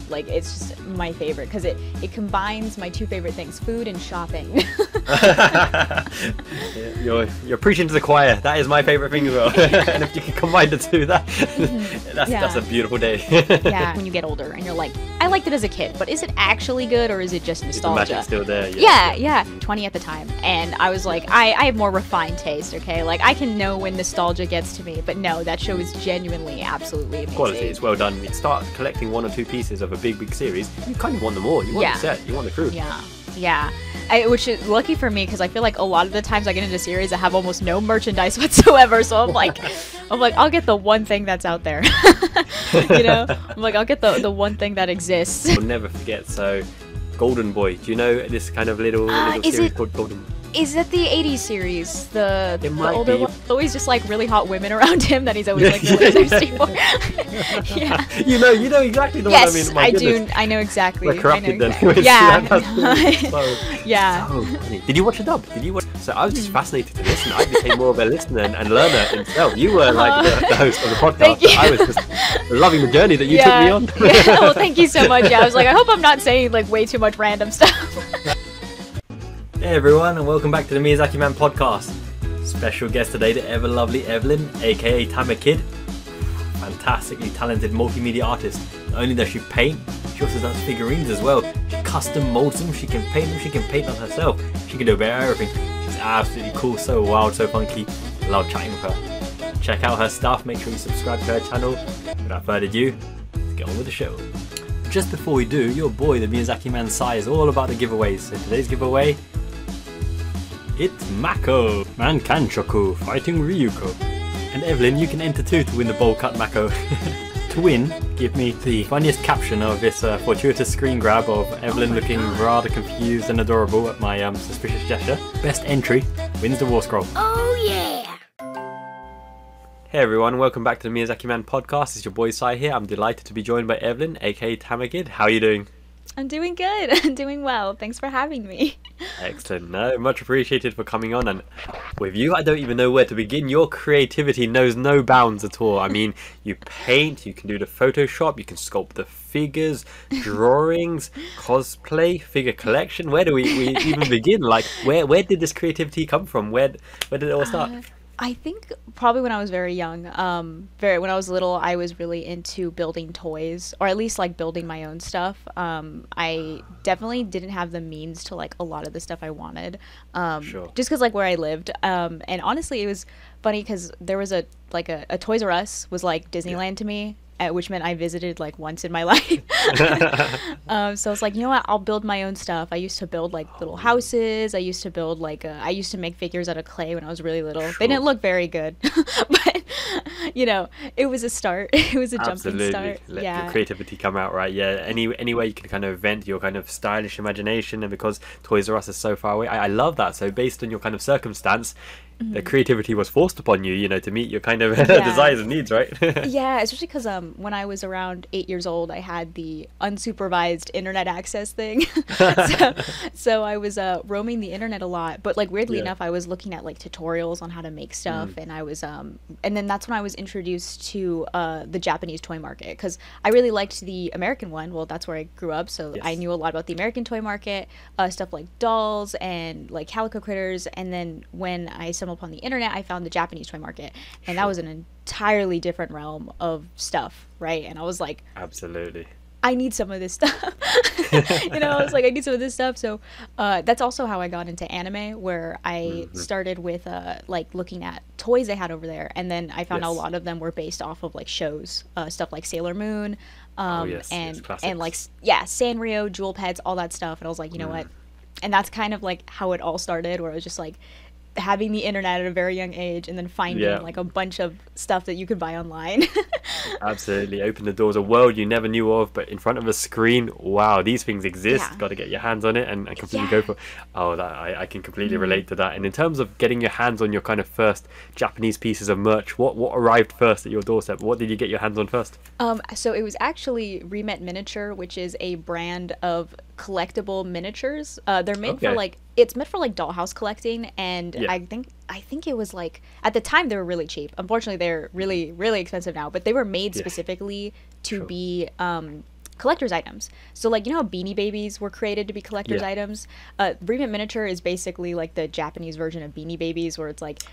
Like, it's just my favorite because it combines my two favorite things, food and shopping. You're preaching to the choir. That is my favorite thing as well. And if you can combine the two, that's a beautiful day. Yeah, when you get older and you're like, I liked it as a kid, but is it actually good or is it just nostalgia? Is the magic still there? Yeah. 20 at the time, and I was like, I have more refined taste. Okay, like I can know when nostalgia gets to me, but no, that show is genuinely absolutely amazing. Quality, it's well done. You start collecting one or two pieces of a big series, you kind of want them all. You want the set, you want the crew. Yeah. Which is lucky for me because I feel like a lot of the times I get into series that have almost no merchandise whatsoever. So I'm like, I'll get the one thing that's out there. I'm like, I'll get the one thing that exists. I'll never forget. So, Golden Boy. Do you know this kind little series called Golden Boy? Is it the 80s series? The older one? Always just like really hot women around him that he's always like really thirsty for. Yeah. You know exactly the one I mean. I do. I know exactly. We're corrupted then. Yeah. Yeah. So funny. Did you watch the dub? So I was just fascinated to listen. I became more of a listener and learner himself. You were like the host of the podcast. Thank you. I was just loving the journey that you took me on. Well, thank you so much. Yeah, I was like, I hope I'm not saying like way too much random stuff. Hey everyone, and welcome back to the Miyazaki Man Podcast. Special guest today, the ever lovely Evelyn, aka Tamakid. Fantastically talented multimedia artist. Not only does she paint, she also does figurines as well. She custom molds them, she can paint them, she can paint them herself. She can do a bit of everything. She's absolutely cool, so wild, so funky. Love chatting with her. Check out her stuff, make sure you subscribe to her channel. Without further ado, let's get on with the show. Just before we do, your boy, the Miyazaki Man Sai, is all about the giveaways. So today's giveaway, it's Mako, Mankanchoku fighting Ryuko. And Evelyn, you can enter too to win the bowl cut Mako. To win, give me the funniest caption of this fortuitous screen grab of Evelyn looking rather confused and adorable at my suspicious gesture. Best entry wins the War Scroll. Oh yeah! Hey everyone, welcome back to the Miyazaki Man Podcast. It's your boy Sai here. I'm delighted to be joined by Evelyn, aka Tamakid. How are you doing? I'm doing good. I'm doing well. Thanks for having me. Excellent. No, much appreciated for coming on. And with you, I don't even know where to begin. Your creativity knows no bounds at all. I mean, you paint, you can do the Photoshop, you can sculpt the figures, drawings, cosplay, figure collection. Where do we even begin? Like, where did this creativity come from? Where did it all start? I think probably when I was very young, when I was little, I was really into building toys, or at least like building my own stuff. I definitely didn't have the means to like a lot of the stuff I wanted, Sure. just because like where I lived. And honestly, it was funny because there was a Toys R Us was like Disneyland to me. Which meant I visited like once in my life. So I was like, you know what? I'll build my own stuff. I used to build like little houses. I used to build I used to make figures out of clay when I was really little. Sure. They didn't look very good, but it was a start. It was a jumping start. Let your creativity come out, right? Yeah. Any way you can kind of vent your kind of stylish imagination, and because Toys R Us is so far away, I love that. So based on your kind of circumstance, the creativity was forced upon you, to meet your kind of desires and needs, right? Yeah, especially because when I was around 8 years old, I had the unsupervised internet access thing. so I was roaming the internet a lot, but like weirdly enough, I was looking at like tutorials on how to make stuff, and I was and then that's when I was introduced to the Japanese toy market, because I really liked the American one. Well, that's where I grew up, so I knew a lot about the American toy market, stuff like dolls and like calico critters, and then when I stumbled upon the internet, I found the Japanese toy market, and that was an entirely different realm of stuff, right? And I was like, absolutely, I need some of this stuff. I was like, I need some of this stuff. So that's also how I got into anime, where I started with like looking at toys they had over there, and then I found a lot of them were based off of like shows, stuff like Sailor Moon, and like Sanrio, Jewel Pets, all that stuff. And I was like, you know what? And that's kind of like how it all started, where it was just like having the internet at a very young age, and then finding like a bunch of stuff that you could buy online. Absolutely, open the doors, a world you never knew of, but in front of a screen. Wow, these things exist. Got to get your hands on it and completely go for. Oh, that I can completely relate to that. And in terms of getting your hands on your kind of first Japanese pieces of merch, what arrived first at your doorstep? What did you get your hands on first? So it was actually Remet Miniature, which is a brand of collectible miniatures. They're made for like, it's meant for like dollhouse collecting, and I think it was like, at the time they were really cheap. Unfortunately, they're really, really expensive now, but they were made specifically to be collector's items. So like, you know how Beanie Babies were created to be collector's items? Remit Miniature is basically like the Japanese version of Beanie Babies, where it's like,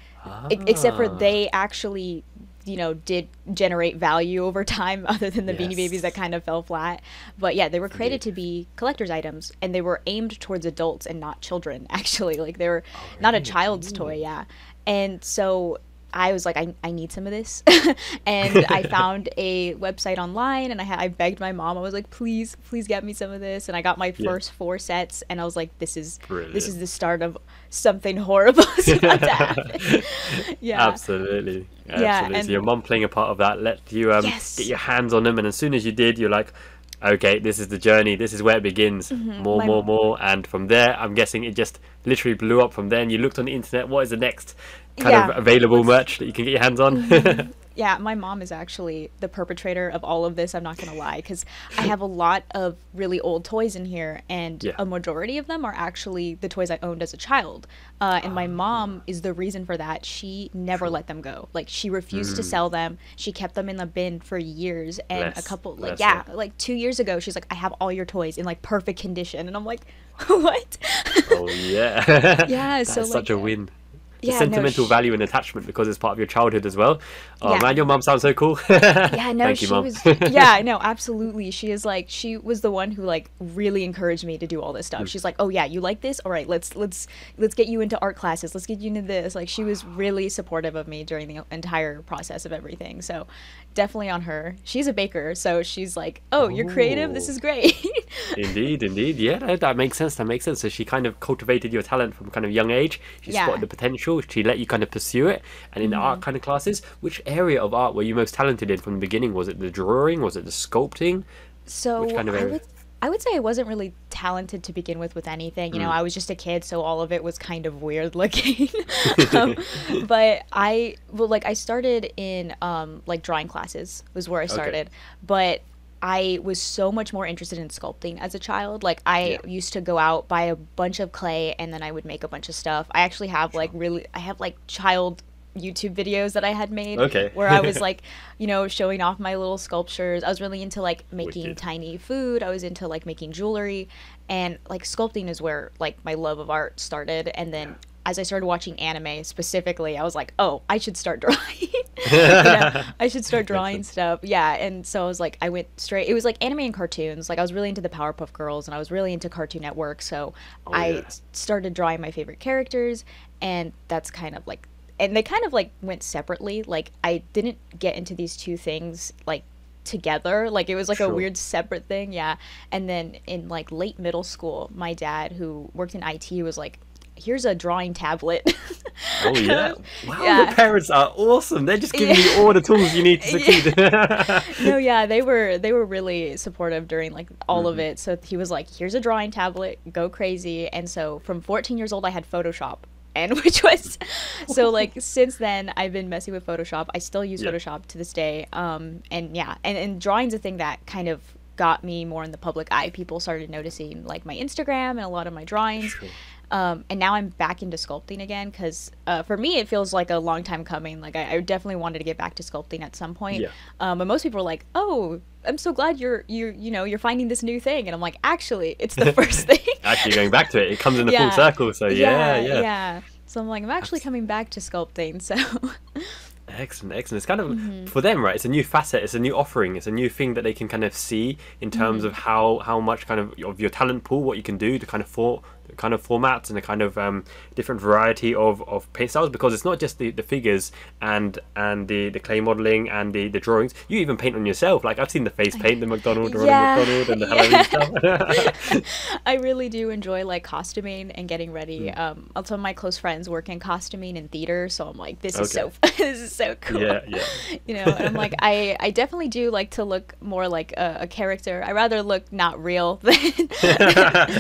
except for they actually, you know, did generate value over time other than the Beanie Babies that kind of fell flat. But yeah, they were created to be collector's items, and they were aimed towards adults and not children, actually. Like they were not a child's toy, And so I was like, I need some of this. And I found a website online, and I begged my mom. I was like, please get me some of this. And I got my first 4 sets, and I was like, this is the start of something horrible is about to happen. Absolutely. Yeah, so your mom playing a part of that let you get your hands on them, and as soon as you did, you're like, okay, this is the journey, this is where it begins. More, and from there, I'm guessing it just literally blew up from there, and you looked on the internet, what is the next kind of available merch that you can get your hands on? Yeah, my mom is actually the perpetrator of all of this, I'm not gonna lie, because I have a lot of really old toys in here, and a majority of them are actually the toys I owned as a child, and my mom is the reason for that. She never let them go. Like, she refused to sell them. She kept them in the bin for years, and like 2 years ago, she's like, I have all your toys in like perfect condition, and I'm like, what? Oh yeah. That's so such a win. The sentimental value and attachment because it's part of your childhood as well. Oh man, your mom sounds so cool. Thank you, Mom. Absolutely. She was the one who like really encouraged me to do all this stuff. She's like, oh yeah, you like this? All right, let's get you into art classes. Let's get you into this. Like, she was really supportive of me during the entire process of everything. So definitely on her. She's a baker, so she's like, oh, you're creative? This is great. Indeed. Yeah, that makes sense. So she kind of cultivated your talent from kind of young age. She spotted the potential. She let you kind of pursue it. And in the art kind of classes, which area of art were you most talented in from the beginning? Was it the drawing? Was it the sculpting? So which kind of area? I would say I wasn't really talented to begin with anything. You know, I was just a kid, so all of it was kind of weird looking. But I started in like drawing classes was where I started. But I was so much more interested in sculpting as a child. Like, I used to go out, buy a bunch of clay, and then I would make a bunch of stuff. I actually have like child YouTube videos that I had made where I was like, you know, showing off my little sculptures. I was really into like making tiny food. I was into like making jewelry, and like sculpting is where like my love of art started. And then as I started watching anime specifically, I was like, oh, I should start drawing. I should start drawing stuff. Yeah. And so I was like, I went straight, it was like anime and cartoons. Like, I was really into the Powerpuff Girls, and I was really into Cartoon Network. So I started drawing my favorite characters, and that's kind of like, and they kind of like went separately. Like, I didn't get into these two things like together. Like, it was like a weird separate thing. Yeah. And then in like late middle school, my dad, who worked in IT, was like, here's a drawing tablet. Oh yeah. Wow, your parents are awesome. They're just giving you all the tools you need to succeed. No, they were really supportive during like all of it. So he was like, here's a drawing tablet, go crazy. And so from 14 years old, I had Photoshop. And which was so like since then I've been messing with Photoshop. I still use Photoshop to this day. And drawing's a thing that kind of got me more in the public eye. People started noticing like my Instagram and a lot of my drawings. And now I'm back into sculpting again, because for me it feels like a long time coming. Like, I definitely wanted to get back to sculpting at some point. But most people are like, oh, I'm so glad you're finding this new thing. And I'm like, actually, it's the first thing. Actually going back to it comes in a full circle. So yeah. So I'm like, I'm actually coming back to sculpting. So Excellent. It's kind of for them, right? It's a new facet, it's a new offering, it's a new thing that they can kind of see in terms of how much kind of your talent pool, what you can do to kind of formats and a kind of different variety of paint styles, because it's not just the figures and the clay modeling and the drawings. You even paint on yourself. Like, I've seen the face paint, the McDonald, Ronald McDonald, and the Halloween stuff. I really do enjoy like costuming and getting ready. Some of my close friends work in costuming and theater, so I'm like, this is so cool. You know, and I'm like, I definitely do like to look more like a character. I rather look not real than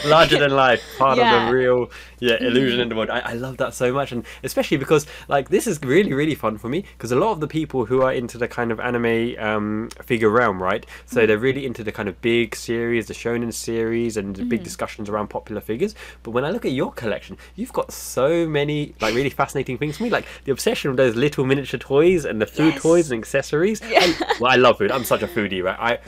larger than life, part of the real illusion in the world. I love that so much, and especially because like this is really fun for me, because a lot of the people who are into the kind of anime figure realm, right, so they're really into the kind of big series, the shonen series, and the big discussions around popular figures. But when I look at your collection, you've got so many like really fascinating things for me, like the obsession with those little miniature toys and the food toys and accessories. I love food. I'm such a foodie, right?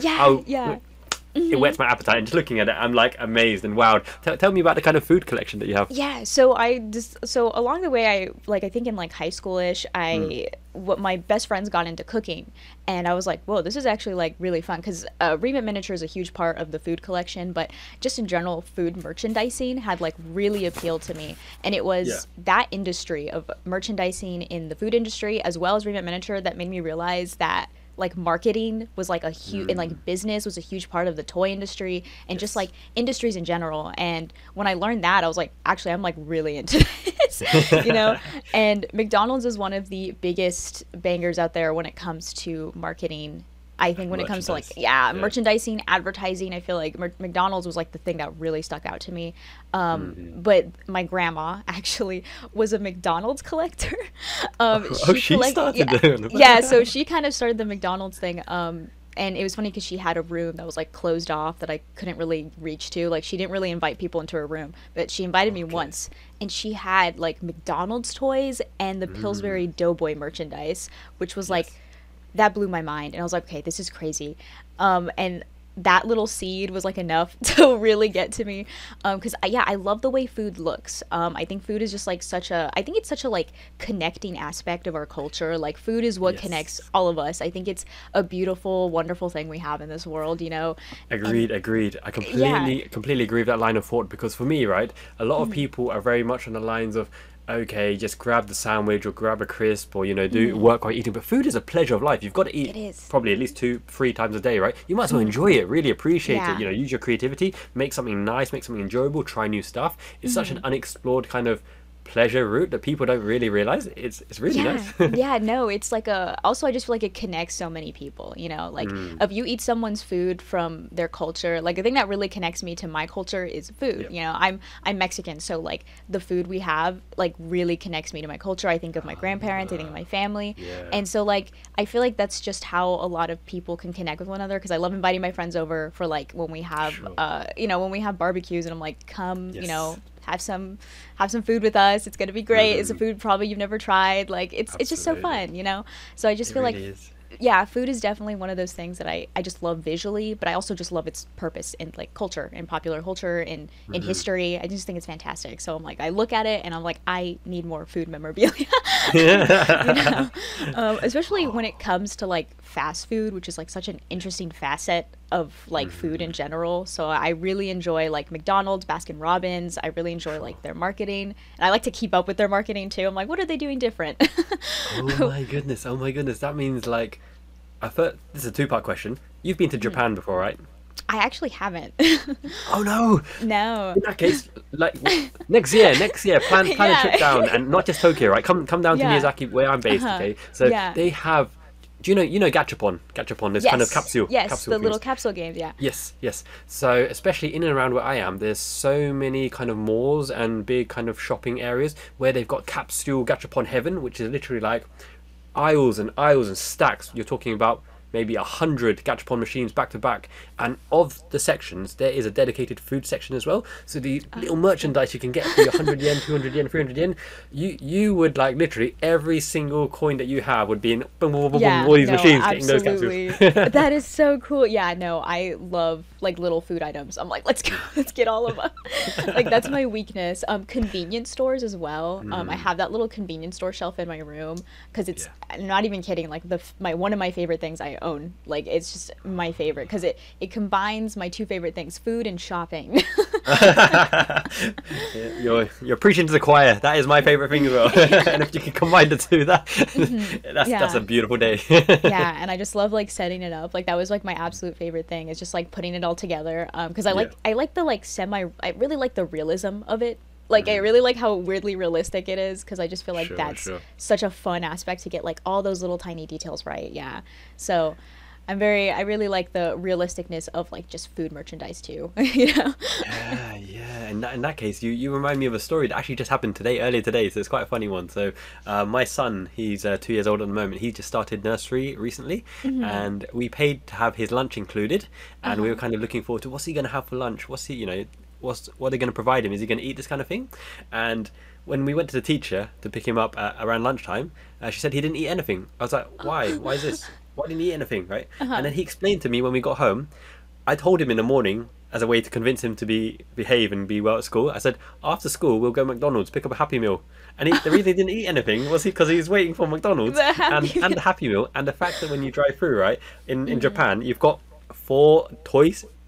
it whets my appetite, and just looking at it I'm like amazed and wowed. Tell me about the kind of food collection that you have. Yeah, so along the way, I think in like high schoolish, what my best friends got into cooking, and I was like, whoa, this is actually like really fun, because Remit Miniature is a huge part of the food collection, but just in general, food merchandising had like really appealed to me, and it was that industry of merchandising in the food industry as well as Remit Miniature that made me realize that like marketing was like a huge, and like business was a huge part of the toy industry and just like industries in general. And when I learned that, I was like, actually, I'm like really into this, you know. And McDonald's is one of the biggest bangers out there when it comes to marketing. I think when it comes to like merchandising, advertising, I feel like McDonald's was like the thing that really stuck out to me. But my grandma actually was a McDonald's collector. She started doing it. Yeah, so she kind of started the McDonald's thing. And it was funny because she had a room that was like closed off that I couldn't really reach to. Like she didn't really invite people into her room, but she invited me once, and she had like McDonald's toys and the Pillsbury Doughboy merchandise, which was like, that blew my mind. And I was like, okay, this is crazy. And that little seed was like enough to really get to me. Because I love the way food looks. I think food is just like I think it's such a like connecting aspect of our culture. Like food is what connects all of us. I think it's a beautiful, wonderful thing we have in this world, you know? Agreed. I completely agree with that line of thought, because for me, right, a lot of people are very much on the lines of, okay, just grab the sandwich or grab a crisp, or, you know, do work while eating. But food is a pleasure of life. You've got to eat probably at least 2-3 times a day, right? You might as well enjoy it, really appreciate it, you know, use your creativity, make something nice, make something enjoyable, try new stuff. It's such an unexplored kind of pleasure route that people don't really realize. It's really nice. No, it's like also I just feel like it connects so many people, you know, like if you eat someone's food from their culture, like the thing that really connects me to my culture is food. You know, I'm Mexican, so like the food we have like really connects me to my culture. I think of my grandparents, I think of my family, and so like I feel like that's just how a lot of people can connect with one another, because I love inviting my friends over for like when we have you know, when we have barbecues, and I'm like, come, you know, have some food with us. It's gonna be great. It's a food probably you've never tried. Like it's just so fun, you know. So I just feel like food is definitely one of those things that I just love visually, but I also just love its purpose in like culture and popular culture and in history. I just think it's fantastic. So I'm like, I look at it and I'm like, I need more food memorabilia. You know? Especially when it comes to like fast food, which is like such an interesting facet of like food in general. So I really enjoy like McDonald's, Baskin Robbins. I really enjoy like their marketing, and I like to keep up with their marketing too. I'm like, what are they doing different? Oh my goodness. That means like, this is a 2-part question. You've been to Japan before, right? I actually haven't. Oh no. No. In that case, like next year, plan a trip down, and not just Tokyo, right? Come down to Miyazaki, where I'm based. Okay, so they have. Do you know Gachapon? This kind of capsule. Yes, capsule the things. little capsule games. Yeah. Yes. So especially in and around where I am, there's so many kind of malls and big kind of shopping areas where they've got capsule Gachapon heaven, which is literally like aisles and aisles and stacks. You're talking about maybe 100 Gachapon machines back to back, and of the sections there is a dedicated food section as well. So the little merchandise you can get for your 100 yen, 200 yen, 300 yen, you would like literally every single coin that you have would be in all these machines getting those capsules. That is so cool. Yeah, no, I love like little food items. I'm like, let's get all of them. Like that's my weakness. Convenience stores as well. I have that little convenience store shelf in my room because it's I'm not even kidding, like one of my favorite things I own. Like it's just my favorite because it combines my 2 favorite things, food and shopping. You're preaching to the choir. That is my favorite thing as well. And if you can combine the 2, that's a beautiful day. Yeah, and I just love like setting it up. Like that was like my absolute favorite thing. It's just like putting it all together. Because I like the like I really like the realism of it. Like I really like how weirdly realistic it is, because I just feel like that's such a fun aspect to get like all those little tiny details right. Yeah, so I really like the realisticness of like just food merchandise too. You know. Yeah. In that case, you remind me of a story that actually just happened earlier today. So it's quite a funny one. So my son, he's 2 years old at the moment. He just started nursery recently, and we paid to have his lunch included, and we were kind of looking forward to what's he going to have for lunch. What's he, you know. What are they going to provide him? Is he going to eat this kind of thing? And when we went to the teacher to pick him up around lunchtime, she said he didn't eat anything. I was like, why? Why is this? Why didn't he eat anything, right? And then he explained to me when we got home, I told him in the morning as a way to convince him to behave and be well at school. I said, after school we'll go to McDonald's, pick up a Happy Meal. And the reason he didn't eat anything was because he was waiting for McDonald's and the Happy Meal, and the fact that when you drive through, right, in Japan, you've got 4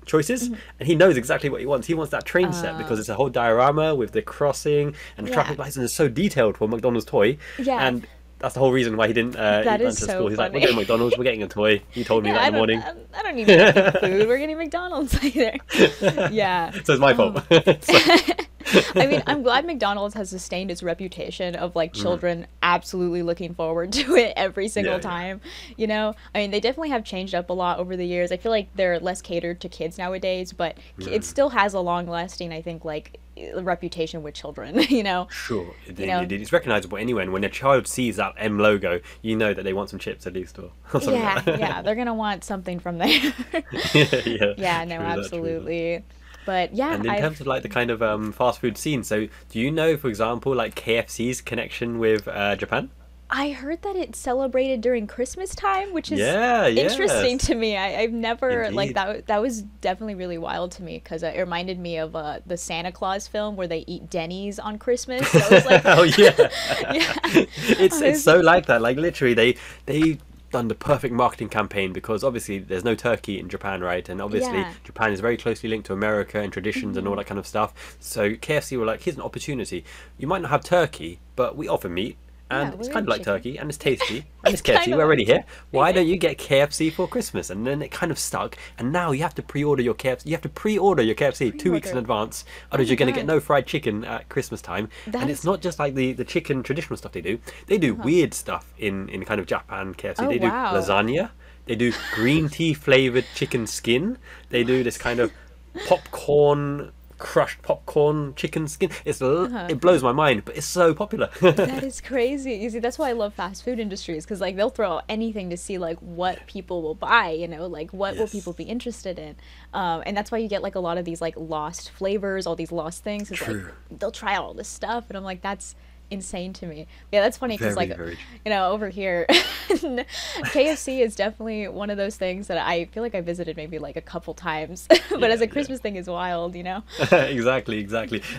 choices, and he knows exactly what he wants. He wants that train set because it's a whole diorama with the crossing and the traffic lights, and it's so detailed for a McDonald's toy. And that's the whole reason why he didn't eat lunch at school. He's like, we're going to McDonald's, we're getting a toy. He told me that in the morning. I don't need to eat food. We're getting McDonald's later. Yeah. So it's my fault. I mean, I'm glad McDonald's has sustained its reputation of like children absolutely looking forward to it every single time. You know, I mean, they definitely have changed up a lot over the years. I feel like they're less catered to kids nowadays, but it still has a long lasting, I think, like reputation with children. You know. Sure. It's recognizable anyway. And when a child sees that M logo, you know that they want some chips at least, or something like that. Yeah, they're gonna want something from there. Yeah, no, absolutely. But yeah, and in terms of like the kind of fast food scene, so do you know, for example, like KFC's connection with Japan? I heard that it's celebrated during Christmas time, which is interesting to me. I've never like that was definitely really wild to me because it reminded me of the Santa Claus film where they eat Denny's on Christmas. So I was like, oh yeah, it's so like that. Like literally, they done the perfect marketing campaign because obviously there's no turkey in Japan, right? And obviously Japan is very closely linked to America and traditions and all that kind of stuff. So KFC were like, here's an opportunity. You might not have turkey, but we offer meat. And it's kind of like turkey, and it's tasty, and it's KFC, we're already here. Why don't you get KFC for Christmas? And then it kind of stuck, and now you have to pre-order your KFC. You have to pre-order your KFC 2 weeks in advance, otherwise you're going to get no fried chicken at Christmas time. And it's not just like the chicken traditional stuff they do. They do weird stuff in kind of Japan KFC. They do lasagna. They do green tea flavored chicken skin. They do this kind of crushed popcorn chicken skin. It blows my mind, but it's so popular. That is crazy. You see, that's why I love fast food industries, because like they'll throw out anything to see like what people will buy, you know, like what will people be interested in, and that's why you get like a lot of these like lost flavors, all these lost things. It's like they'll try out all this stuff, and I'm like, that's insane to me. Yeah, that's funny because like you know, over here KFC is definitely one of those things that I feel like I visited maybe like a couple times but as a Christmas thing is wild, you know. exactly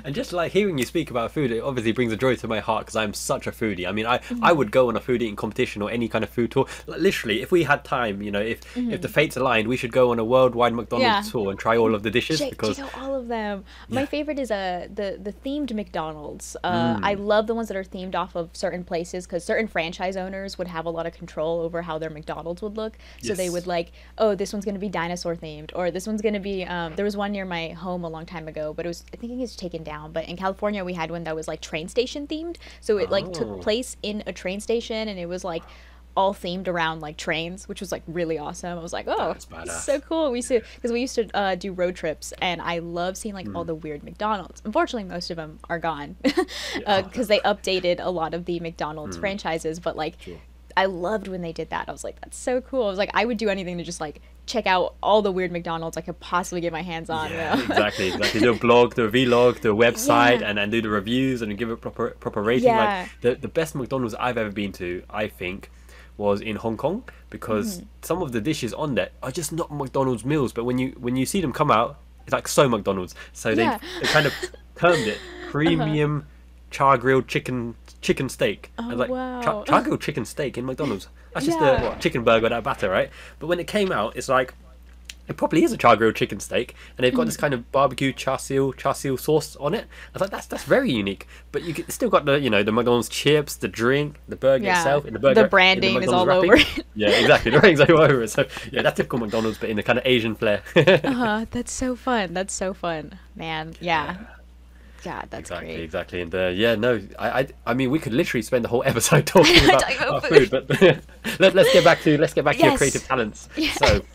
and just like hearing you speak about food, it obviously brings a joy to my heart because I'm such a foodie. I mean, I would go on a food eating competition or any kind of food tour. Like, literally, if we had time, you know, if the fates aligned, we should go on a worldwide McDonald's tour and try all of the dishes because check out all of them. My favorite is the themed McDonald's. I love the ones that are themed off of certain places because certain franchise owners would have a lot of control over how their McDonald's would look. So they would like, oh, this one's going to be dinosaur themed, or this one's going to be there was one near my home a long time ago, but it was, I think it's taken down, but in California we had one that was like train station themed. So it like took place in a train station, and it was like all themed around like trains, which was like really awesome. I was like, oh, that's so cool. We used to do road trips, and I love seeing like all the weird McDonald's. Unfortunately, most of them are gone because they updated a lot of the McDonald's franchises. But like, I loved when they did that. I was like, that's so cool. I was like, I would do anything to just like check out all the weird McDonald's I could possibly get my hands on. Yeah, exactly. Do a blog, do a vlog, do a website, and do the reviews and give it proper rating. Like the best McDonald's I've ever been to, I think, was in Hong Kong, because some of the dishes on there are just not McDonald's meals, but when you see them come out, it's like so McDonald's. So they kind of termed it premium char grilled chicken steak. Char grilled chicken steak in McDonald's. That's just a chicken burger without batter, right? But when it came out, it's like, it probably is a char grilled chicken steak, and they've got this kind of barbecue char siu sauce on it. I was like, that's very unique. But you still got the, you know, the McDonald's chips, the drink, the burger itself, in the burger. The branding is all wrapping. Over it. Yeah, exactly. The branding's all over it. So yeah, that's typical McDonald's, but in the kind of Asian flair. That's so fun. That's so fun, man. Yeah, that's great. Exactly. And I mean, we could literally spend the whole episode talking about food, but let's get back to your creative talents. So.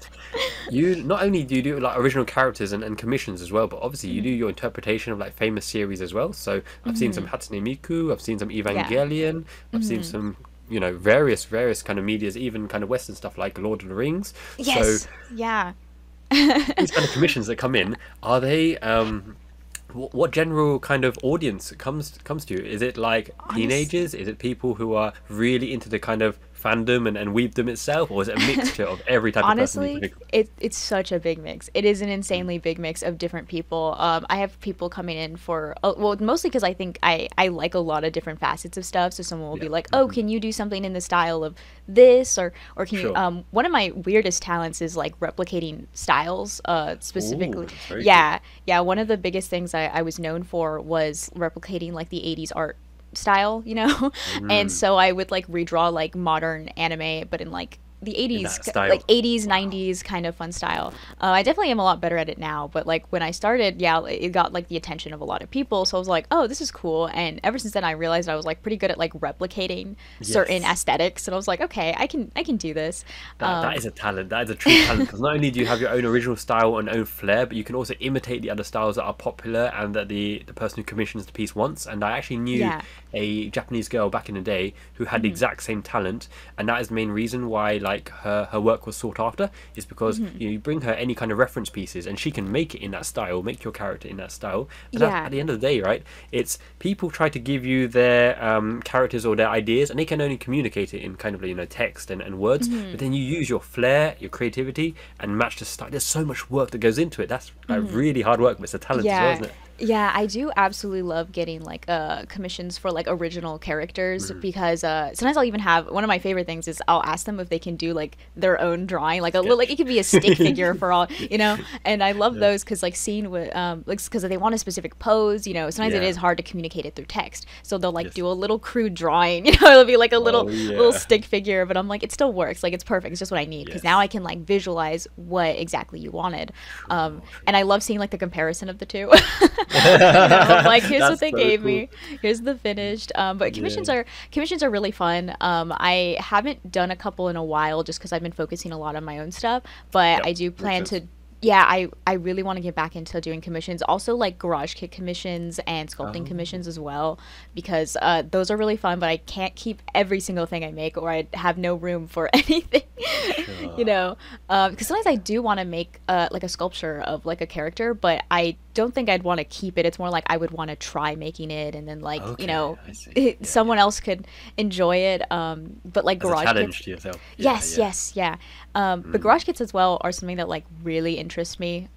You not only do you do like original characters and commissions as well, but obviously you do your interpretation of like famous series as well. So I've seen some Hatsune Miku, I've seen some Evangelion, I've seen some, you know, various kind of medias, even kind of Western stuff like Lord of the Rings. Yes. So these kind of commissions that come in, are they what general kind of audience comes to you? Is it like teenagers? Is it people who are really into the kind of fandom and weebdom itself, or is it a mixture of every type Honestly, of person? it's such a big mix. It is an insanely big mix of different people. I have people coming in for, well, mostly because I think I like a lot of different facets of stuff. So someone will be like, oh, can you do something in the style of this, or can you? One of my weirdest talents is like replicating styles, specifically. Ooh, yeah, yeah. One of the biggest things I was known for was replicating like the '80s art style, you know. And so I would like redraw like modern anime, but in like the 80s, like 80s 90s kind of fun style. I definitely am a lot better at it now, but like when I started, yeah, it got like the attention of a lot of people, so I was like, oh, this is cool. And ever since then I realized I was like pretty good at like replicating certain aesthetics, and I was like, okay, I can do this. That is a talent. That is a true talent, because not only do you have your own original style and own flair, but you can also imitate the other styles that are popular and that the person who commissions the piece wants. And I actually knew a Japanese girl back in the day who had the exact same talent, and that is the main reason why like her work was sought after, is because you bring her any kind of reference pieces and she can make it in that style, make your character in that style. But at the end of the day, right, it's people try to give you their characters or their ideas, and they can only communicate it in kind of, you know, text and words, but then you use your flair, your creativity, and match the style. There's so much work that goes into it. That's really hard work, but it's a talent as well, isn't it? Yeah, I do absolutely love getting like commissions for like original characters, because sometimes I'll even have, one of my favorite things is I'll ask them if they can do like their own drawing, like a little, like it could be a stick figure for all, you know. And I love those, because like seeing what like, because they want a specific pose, you know. Sometimes it is hard to communicate it through text, so they'll like do a little crude drawing, you know. It'll be like a little stick figure, but I'm like, it still works, like it's perfect, it's just what I need, because now I can like visualize what exactly you wanted. And I love seeing like the comparison of the two. You know, like here's what they gave me, here's the finished. But commissions are really fun. I haven't done a couple in a while, just because I've been focusing a lot on my own stuff, but I do plan to. Yeah, I really want to get back into doing commissions, also like garage kit commissions and sculpting commissions as well, because those are really fun, but I can't keep every single thing I make, or I'd have no room for anything. You know, because sometimes I do want to make like a sculpture of like a character, but I don't think I'd want to keep it. It's more like I would want to try making it, and then like you know, someone else could enjoy it. But like garage challenge kits, to yourself. But garage kits as well are something that like really interest me.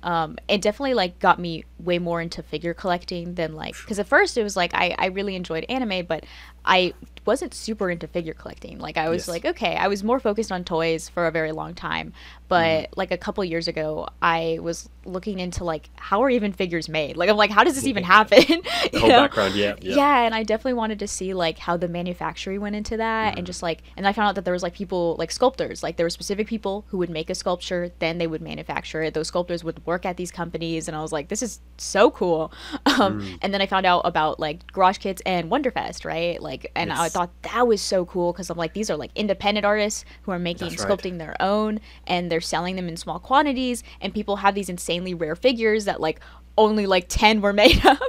It definitely like got me way more into figure collecting than like, because at first it was like I really enjoyed anime, but I wasn't super into figure collecting. Like I was like, okay, I was more focused on toys for a very long time, but like a couple years ago I was looking into like, how are even figures made? Like I'm like, how does this even happen? The whole background. And I definitely wanted to see like how the manufacturing went into that, and just like, and I found out that there was like people like sculptors, like there were specific people who would make a sculpture, then they would manufacture it. Those sculptors would work at these companies, and I was like, this is so cool. And then I found out about like garage kits and Wonderfest, right? Like, and I thought that was so cool, because I'm like, these are like independent artists who are making sculpting their own, and they're selling them in small quantities, and people have these insanely rare figures that like only like 10 were made of.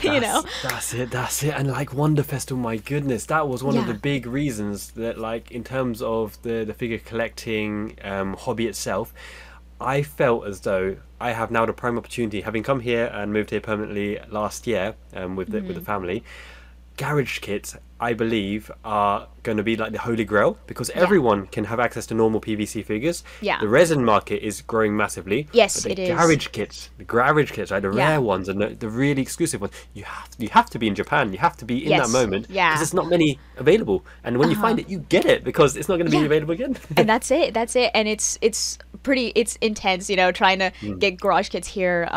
You know, that's it. And like Wonderfest, oh my goodness, that was one of the big reasons that like in terms of the figure collecting hobby itself, I felt as though I have now the prime opportunity, having come here and moved here permanently last year with the family. Garage kits, I believe, are going to be like the holy grail, because everyone can have access to normal PVC figures. The resin market is growing massively. Yes, but it is. The garage kits, like the rare ones and the really exclusive ones, you have to be in Japan. You have to be in that moment, because there's not many available. And when you find it, you get it, because it's not going to be available again. And that's it. And it's intense, you know, trying to get garage kits here.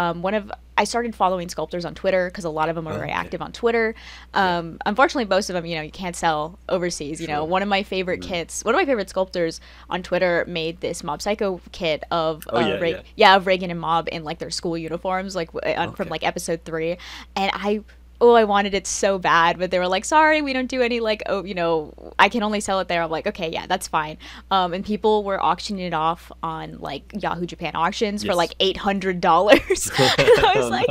I started following sculptors on Twitter, because a lot of them are very active on Twitter. Unfortunately, most of them, you know, you can't sell overseas. You know, one of my favorite sculptors on Twitter made this Mob Psycho kit of Reagan and Mob in like their school uniforms, like from like episode 3, and I wanted it so bad, but they were like, sorry, we don't do any like, you know, I can only sell it there. I'm like, okay, yeah, that's fine. And people were auctioning it off on like Yahoo Japan auctions for like $800. I was like,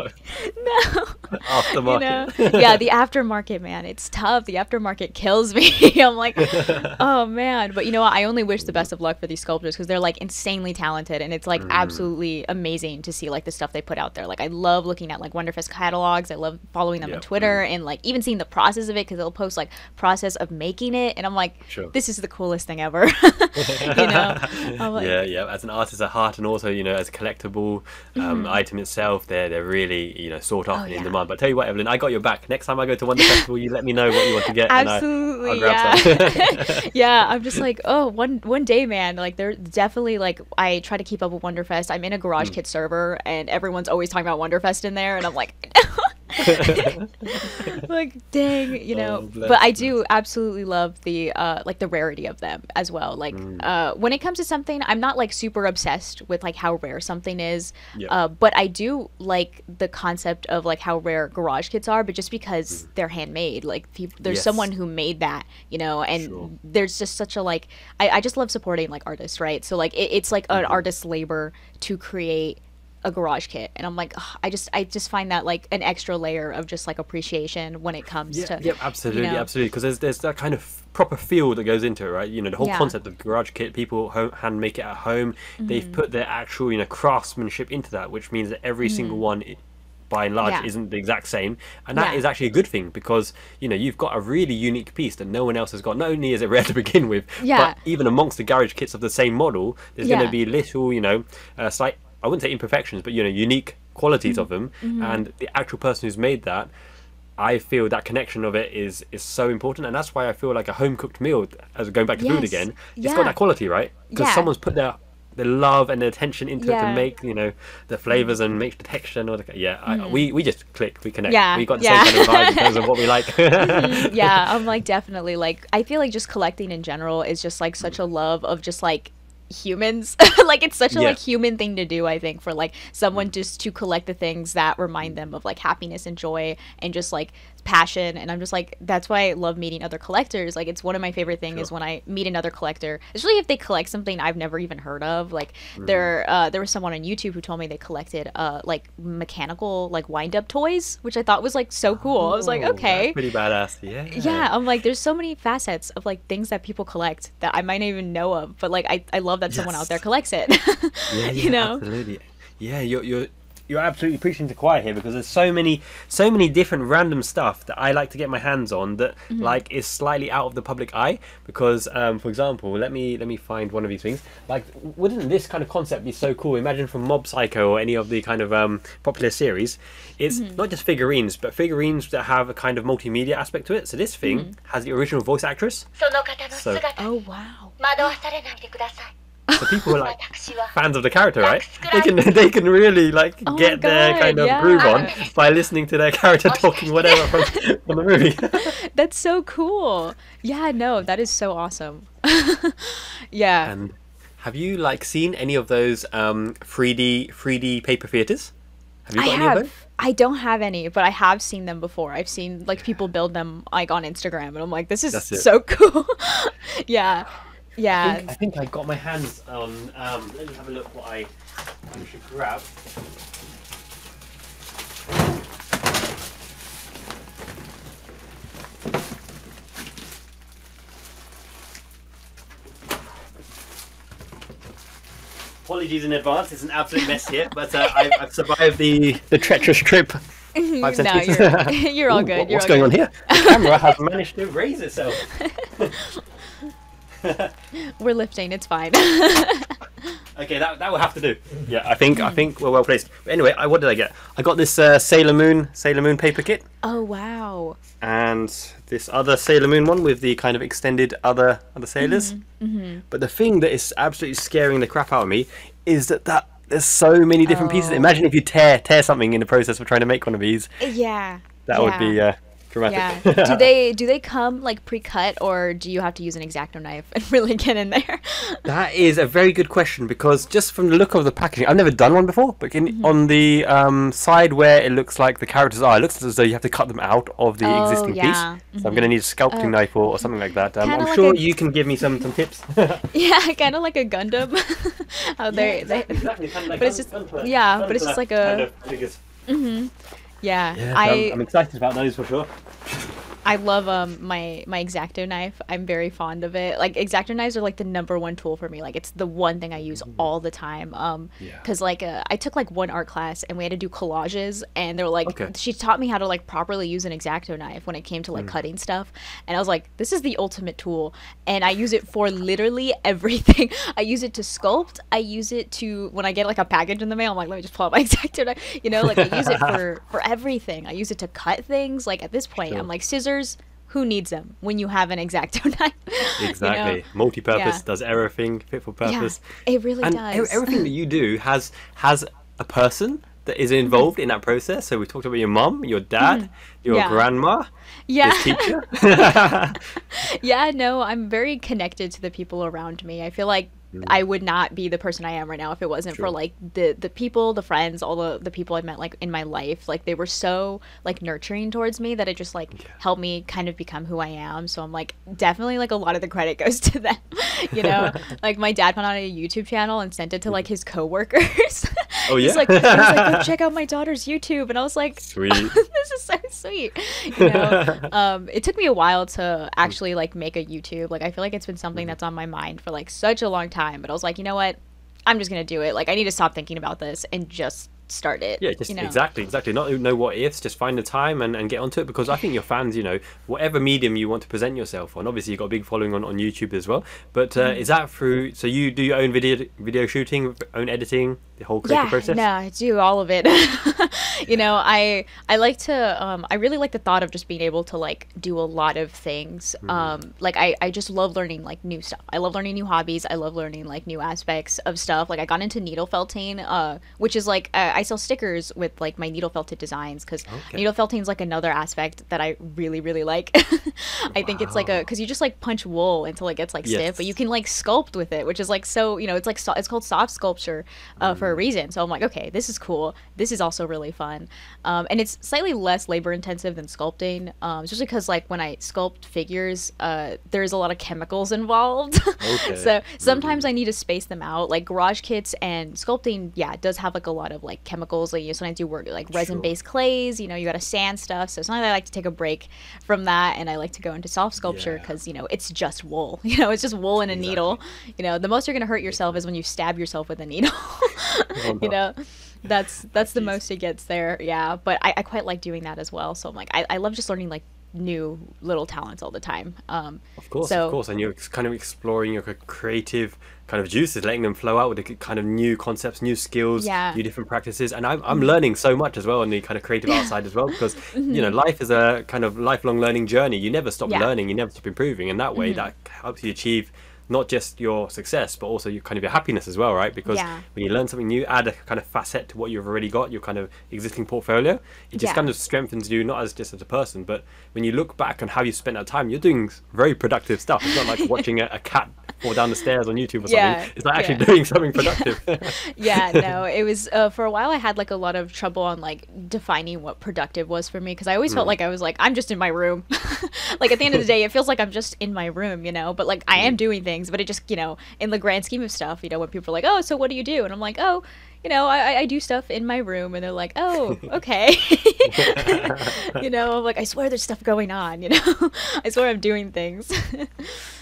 no. Aftermarket. Yeah, the aftermarket, man, it's tough. The aftermarket kills me. I'm like, oh man. But you know what? I only wish the best of luck for these sculptors because they're like insanely talented, and it's like absolutely amazing to see like the stuff they put out there. Like I love looking at like Wonderfest catalogs. I love following them on Twitter and like even seeing the process of it because they'll post like process of making it, and I'm like, this is the coolest thing ever. I'm like, yeah. As an artist at heart, and also as a collectible item itself, they're really sought after and in demand. But I tell you what, Evelyn, I got your back. Next time I go to Wonder Festival, you let me know what you want to get. Absolutely, and I'll grab some. Yeah. I'm just like, one day, man. Like they're definitely like I try to keep up with Wonderfest. I'm in a Garage Kit server, and everyone's always talking about Wonderfest in there, and I'm like. Like dang, but I do absolutely love the like the rarity of them as well. Like when it comes to something, I'm not like super obsessed with like how rare something is, but I do like the concept of like how rare Garage Kits are, but just because they're handmade, like there's someone who made that, and there's just such a like I just love supporting like artists, right? So like it's like an artist's labor to create a Garage Kit, and I'm like, I just find that like an extra layer of just like appreciation when it comes to absolutely, because there's that kind of proper feel that goes into it, right? The whole concept of Garage Kit, people hand make it at home. They've put their actual craftsmanship into that, which means that every single one by and large isn't the exact same, and that is actually a good thing because you've got a really unique piece that no one else has got. Not only is it rare to begin with, but even amongst the Garage Kits of the same model, there's going to be little slight, I wouldn't say imperfections, but unique qualities of them, and the actual person who's made that, I feel that connection of it is so important, and that's why I feel like a home cooked meal, as going back to food again, it's got that quality, right? Because someone's put their love and their attention into it to make the flavors and make the texture and all that. We just click, we connect, we got the same kind of vibe in terms of what we like. I'm like definitely like I feel like just collecting in general is just like such a love of just like humans. Like it's such a like human thing to do, I think, for like someone just to collect the things that remind them of like happiness and joy and just like passion. And I'm just like, that's why I love meeting other collectors. Like it's one of my favorite things is when I meet another collector, especially if they collect something I've never even heard of. Like there was someone on YouTube who told me they collected like mechanical like wind up toys, which I thought was like so cool. I was like, okay, that's pretty badass. I'm like, there's so many facets of like things that people collect that I might not even know of, but like I love that someone out there collects it. Absolutely. You're absolutely preaching to choir here, because there's so many different random stuff that I like to get my hands on that like is slightly out of the public eye. Because for example, let me find one of these things. Like, wouldn't this kind of concept be so cool? Imagine from Mob Psycho or any of the kind of popular series, it's not just figurines, but figurines that have a kind of multimedia aspect to it. So this thing has the original voice actress. Oh wow. So people are like fans of the character, right? They can really like get their kind of groove on by listening to their character talking whatever from the movie. That's so cool. Yeah, no, that is so awesome. Yeah. And have you like seen any of those 3D paper theaters? Have you got any of those? I don't have any, but I have seen them before. I've seen like people build them like on Instagram, and I'm like, this is so cool. Yeah. I think I got my hands on. Let me have a look what I should grab. Apologies in advance. It's an absolute mess here, but I've survived the treacherous trip. 5 centimeters. You're all good. What's going on here? The camera has managed to raise itself. We're lifting, it's fine. Okay, that will have to do. Yeah, I think we're well placed. But anyway, what did I get? I got this Sailor Moon paper kit. Oh wow. And this other Sailor Moon one with the kind of extended other sailors. But the thing that is absolutely scaring the crap out of me is that there's so many different pieces. Imagine if you tear something in the process of trying to make one of these. Yeah. That would be dramatic. Yeah. Do they come like pre-cut, or do you have to use an X-Acto knife and really get in there? That is a very good question, because just from the look of the packaging, I've never done one before, but on the side where it looks like the characters are, it looks as though you have to cut them out of the existing piece. So I'm going to need a sculpting knife or something like that. I'm like sure you can give me some tips. Yeah, kind of like a Gundam. How exactly. Kind of like but it's just but it's just like a. Yeah, Yeah, I'm excited about those for sure. I love my X-Acto knife. I'm very fond of it. Like X-Acto knives are like the #1 tool for me. Like it's the one thing I use all the time. Because like I took like one art class and we had to do collages, and they were like, she taught me how to like properly use an X-Acto knife when it came to like cutting stuff. And I was like, this is the ultimate tool, and I use it for literally everything. I use it to sculpt. I use it to when I get like a package in the mail. I'm like, let me just pull out my X-Acto knife. You know, like I use it for everything. I use it to cut things. Like at this point, I'm like, scissors. Who needs them when you have an X-Acto knife? Exactly. You know? Multi-purpose, does everything, fit for purpose. Yeah, it really does. Everything that you do has a person that is involved in that process. So we talked about your mum, your dad, your grandma, your teacher. Yeah, no, I'm very connected to the people around me. I feel like I would not be the person I am right now if it wasn't for like the people, the friends, all the people I've met like in my life. Like they were so like nurturing towards me that it just like helped me kind of become who I am. So I'm like definitely like a lot of the credit goes to them. You know, like my dad went on a YouTube channel and sent it to like his coworkers. Oh yeah. He was like, go check out my daughter's YouTube, and I was like, sweet. This is so sweet. You know, it took me a while to actually like make a YouTube. Like I feel like it's been something that's on my mind for like such a long time, but I was like, you know what, I'm just gonna do it. Like I need to stop thinking about this and just start it. Yeah, just exactly. Not know what ifs, just find the time and get onto it, because I think your fans, you know, whatever medium you want to present yourself on, obviously you've got a big following on YouTube as well, but is that through, so you do your own video shooting, own editing, the whole creative process? Yeah, I do all of it. You know, I like to I really like the thought of just being able to like do a lot of things. Like I just love learning like new stuff. I love learning new hobbies. I love learning like new aspects of stuff. Like I got into needle felting, which is like I sell stickers with like my needle felted designs, because needle felting is like another aspect that I really like. I think it's like because you just like punch wool until it gets like stiff, but you can like sculpt with it, which is like, so, you know, it's like it's called soft sculpture for a reason. So I'm like, okay, this is cool. This is also really fun, and it's slightly less labor intensive than sculpting, especially because like when I sculpt figures, there's a lot of chemicals involved. So sometimes I need to space them out. Like garage kits and sculpting, does have like a lot of like chemicals. Like you sometimes do work like resin based clays, you know, you gotta sand stuff. So sometimes I like to take a break from that, and I like to go into soft sculpture because you know it's just wool. You know, it's just wool and a needle. You know, the most you're gonna hurt yourself is when you stab yourself with a needle. You know, that's the most it gets there. Yeah, but I quite like doing that as well. So I'm like, I love just learning like new little talents all the time. Of course, and you're kind of exploring your creative kind of juices, letting them flow out with the kind of new concepts, new skills, new different practices. And I'm learning so much as well on the kind of creative outside as well, because you know, life is a kind of lifelong learning journey. You never stop learning, you never stop improving, and that way that helps you achieve not just your success, but also your kind of your happiness as well, right? Because when you learn something new, add a kind of facet to what you've already got, your kind of existing portfolio, it just kind of strengthens you, not as just as a person, but when you look back on how you spent that time, you're doing very productive stuff. It's not like watching a cat fall down the stairs on YouTube or something. It's like actually doing something productive. No, it was for a while I had like a lot of trouble on like defining what productive was for me, because I always felt like I was like, I'm just in my room. Like at the end of the day, it feels like I'm just in my room, you know, but like I am doing things, but it just, you know, in the grand scheme of stuff, you know, when people are like, oh, so what do you do? And I'm like, oh, you know, I do stuff in my room, and they're like, oh, okay. You know, I'm like, I swear there's stuff going on, you know, I swear I'm doing things.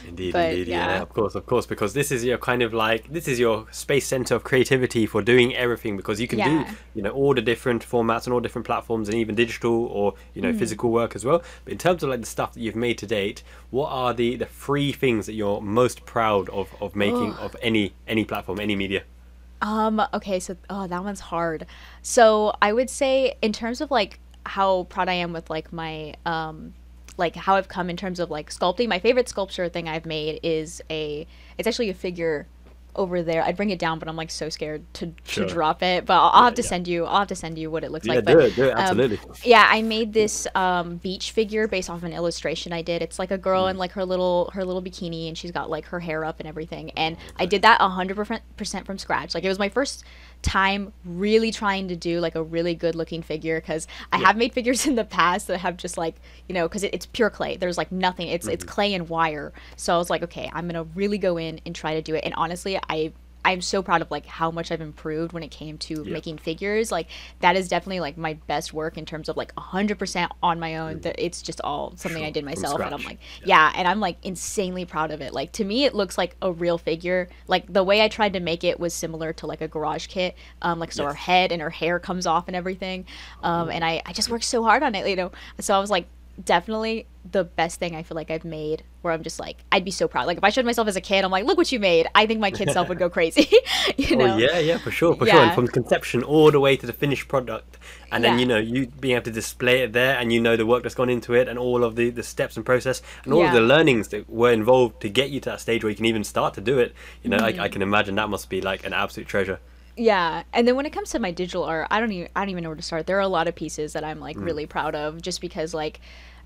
Indeed, of course, because this is your kind of like, this is your space center of creativity for doing everything, because you can do, you know, all the different formats and all different platforms, and even digital or, you know, physical work as well. But in terms of like the stuff that you've made to date, what are the 3 things that you're most proud of making of any platform, any media? Okay, so that one's hard. So I would say in terms of like how proud I am with like my like how I've come in terms of like sculpting, my favorite sculpture thing I've made is it's actually a figure over there. I'd bring it down, but I'm like so scared to drop it. But I'll have to send you. I'll have to send you what it looks like. But, do it, absolutely. I made this beach figure based off of an illustration I did. It's like a girl in like her little bikini, and she's got like her hair up and everything. And I did that 100% from scratch. Like it was my first time really trying to do like a really good looking figure, because I have made figures in the past that have just like, you know, because it's pure clay, there's like nothing, it's clay and wire. So I was like, okay, I'm gonna really go in and try to do it. And honestly, I'm so proud of like how much I've improved when it came to making figures. Like that is definitely like my best work in terms of like 100% on my own. That it's just all something I did myself, and I'm like, and I'm like insanely proud of it. Like to me, it looks like a real figure. Like the way I tried to make it was similar to like a garage kit. Like so her head and her hair comes off and everything. And I just worked so hard on it, you know. So I was like, definitely the best thing I feel like I've made, where I'm just like, I'd be so proud. Like if I showed myself as a kid, I'm like, look what you made. I think my kid self would go crazy. You know? Yeah, for sure. And from conception all the way to the finished product, and then you know, you being able to display it there, and you know the work that's gone into it, and all of the steps and process, and all of the learnings that were involved to get you to that stage where you can even start to do it. You know, I can imagine that must be like an absolute treasure. Yeah, and then when it comes to my digital art, I don't even know where to start. There are a lot of pieces that I'm like really proud of, just because like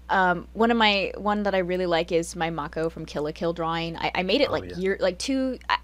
one that I really like is my Mako from Kill la Kill drawing. I made it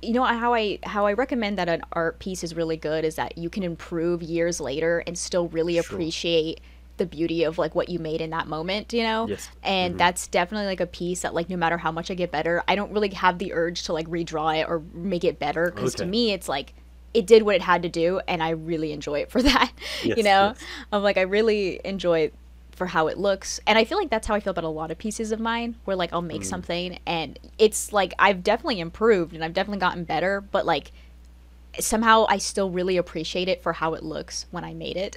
you know how I recommend that an art piece is really good is that you can improve years later and still really appreciate the beauty of like what you made in that moment, you know? And that's definitely like a piece that like no matter how much I get better, I don't really have the urge to like redraw it or make it better, because to me it's like it did what it had to do, and I really enjoy it for that. You know, I'm like, I really enjoy it for how it looks, and I feel like that's how I feel about a lot of pieces of mine, where like I'll make something and it's like I've definitely improved and I've definitely gotten better, but like somehow I still really appreciate it for how it looks when I made it.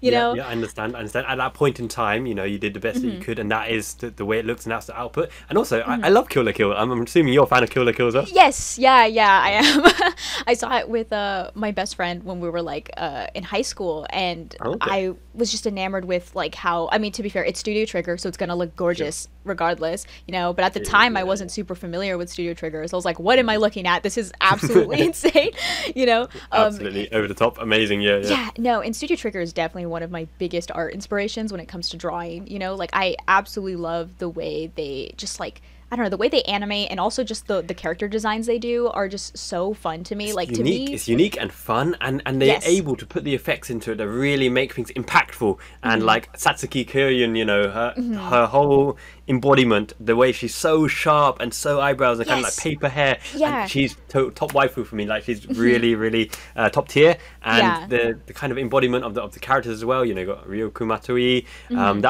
you know? Yeah, I understand. At that point in time, you know, you did the best that you could, and that is the way it looks, and that's the output. And also, I love Kill la Kill. I'm assuming you're a fan of Kill la Kill as well? Yes, yeah, I am. I saw it with my best friend when we were like in high school, and I was just enamored with like how, I mean, to be fair, it's Studio Trigger, so it's gonna look gorgeous regardless, you know, but at the time I wasn't super familiar with Studio Trigger, so I was like, what am I looking at? This is absolutely insane. You know, absolutely over the top, amazing. Yeah, no, and Studio Trigger is definitely one of my biggest art inspirations when it comes to drawing. You know, like I absolutely love the way they just like, I don't know, the way they animate, and also just the character designs they do are just so fun to me. It's like unique. To me, it's unique and fun, and they're able to put the effects into it that really make things impactful. And like Satsuki Kiryan, you know, her whole embodiment, the way she's so sharp and so eyebrows and kind of like paper hair, and she's top waifu for me. Like she's really top tier, and the kind of embodiment of the characters as well. You know, you got Ryoku Matoi.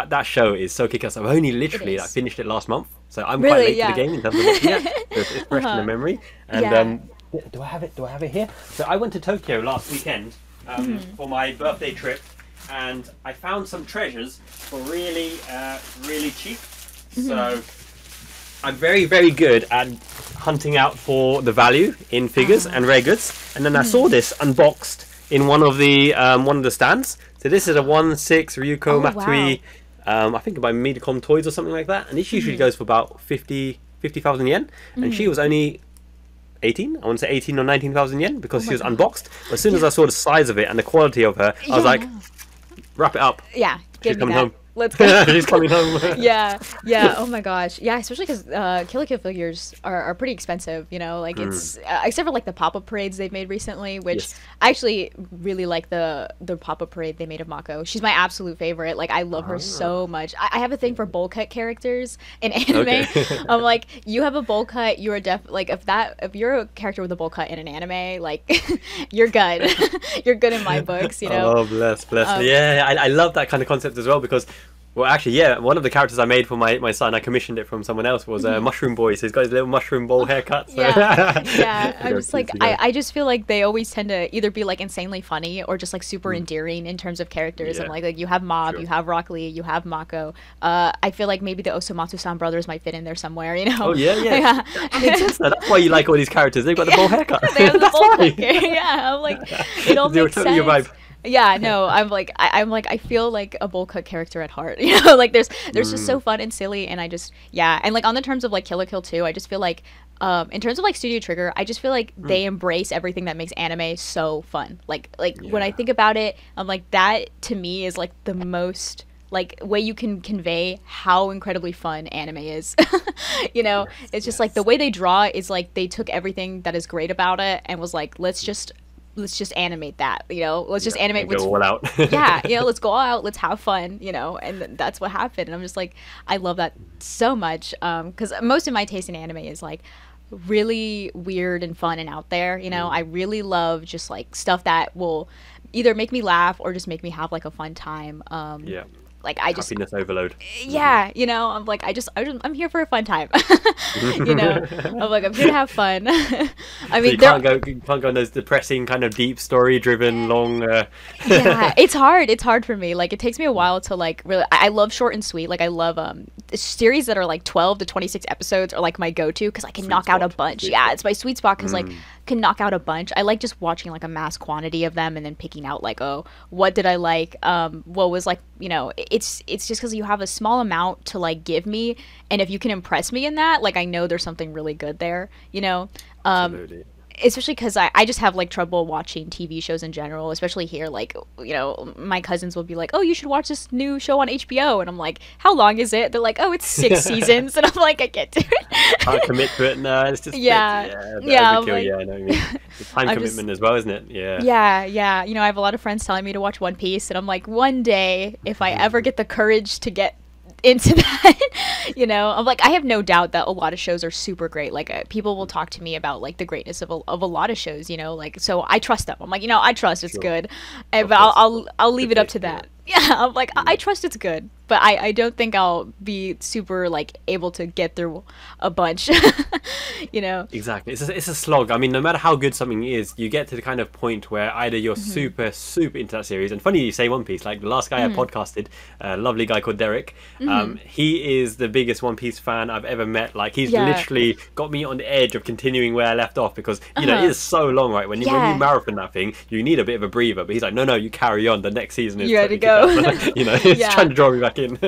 That show is so kick-ass. I've only literally like finished it last month. So I'm quite late to the game in terms of looking at it. So it's fresh in the memory. And do I have it here? So I went to Tokyo last weekend for my birthday trip, and I found some treasures for really cheap. So I'm very good at hunting out for the value in figures and rare goods. And then I saw this unboxed in one of the stands. So this is a 1/6 Ryuko Matsui. I think by Medicom Toys or something like that, and this usually goes for about 50,000 yen, and she was only 18. I want to say 18 or 19,000 yen, because she was unboxed. But as soon as I saw the size of it and the quality of her, I was like, wrap it up. Yeah, she's coming home. Let's go. She's coming home. yeah. Oh my gosh. Yeah, especially because Kill la Kill figures are pretty expensive. You know, like it's except for like the pop-up parades they've made recently, which I actually really like the pop-up parade they made of Mako. She's my absolute favorite. Like I love her so much. I have a thing for bowl cut characters in anime. I'm like, you have a bowl cut, you are like if you're a character with a bowl cut in an anime, like you're good. You're good in my books. You know. Oh bless. Yeah, I love that kind of concept as well, because. Well, actually, one of the characters I made for my son, I commissioned it from someone else, was Mushroom Boy. So he's got his little mushroom bowl haircut. So. I'm just like, I just feel like they always tend to either be like insanely funny or just like super endearing in terms of characters. And like you have Mob, you have Rock Lee, you have Mako. I feel like maybe the Osomatsu-san brothers might fit in there somewhere, you know? Oh, yeah. That makes sense. That's why you like all these characters. They've got the bowl haircut. They have the bowl cut. Yeah, I'm like, it all makes sense. Your vibe. Yeah, no, I'm like I feel like a bowl cut character at heart, you know, like there's just so fun and silly, and I just and like on the terms of like Kill la Kill 2, I just feel like in terms of like Studio Trigger, I just feel like they embrace everything that makes anime so fun. Like when I think about it, I'm like, that to me is like the most like way you can convey how incredibly fun anime is. You know, it's just like the way they draw is like they took everything that is great about it and was like, let's just animate that, you know, let's just animate go all out. You know, let's go all out, let's have fun, you know, and that's what happened. And I'm just like, I love that so much, because most of my taste in anime is like really weird and fun and out there. You know, I really love just like stuff that will either make me laugh or just make me have like a fun time. Like I just happiness overload. Yeah, you know, I'm like I'm here for a fun time. You know, I'm like I'm here to have fun. I mean, so you can't go on those depressing kind of deep story driven long. Yeah, it's hard. It's hard for me. Like it takes me a while to like really. I love short and sweet. Like I love series that are like 12 to 26 episodes are like my go-to because I can knock out a bunch. Yeah, it's my sweet spot because like can knock out a bunch. I like just watching like a mass quantity of them and then picking out like, oh, what did I like? What was like, you know, it's just because you have a small amount to like give me, and if you can impress me in that, like I know there's something really good there, you know. Absolutely. Especially because I just have like trouble watching TV shows in general, especially here. Like, you know, my cousins will be like, oh, you should watch this new show on HBO. And I'm like, how long is it? They're like, oh, it's 6 seasons. And I'm like, I can't do it. Can't commit to it. No, it's just yeah. Yeah, like, yeah, I know what you mean. The time commitment as well, isn't it? Yeah. Yeah. You know, I have a lot of friends telling me to watch One Piece. And I'm like, one day, if I ever get the courage to get into that, you know, I'm like, I have no doubt that a lot of shows are super great. Like people will talk to me about like the greatness of a lot of shows, you know, like, so I trust them. I'm like, you know, I trust it's good, but I'll leave it up to that. Yeah, I'm like, I trust it's good, but I don't think I'll be super like able to get through a bunch. You know. Exactly, it's a slog. I mean, no matter how good something is, you get to the kind of point where either you're super into that series. And funny you say One Piece. Like the last guy I podcasted, a lovely guy called Derek. He is the biggest One Piece fan I've ever met. Like he's literally got me on the edge of continuing where I left off because you know it is so long, right? When you marathon that thing, you need a bit of a breather. But he's like, no, you carry on. The next season is ready to go. You know, he's trying to draw me back in.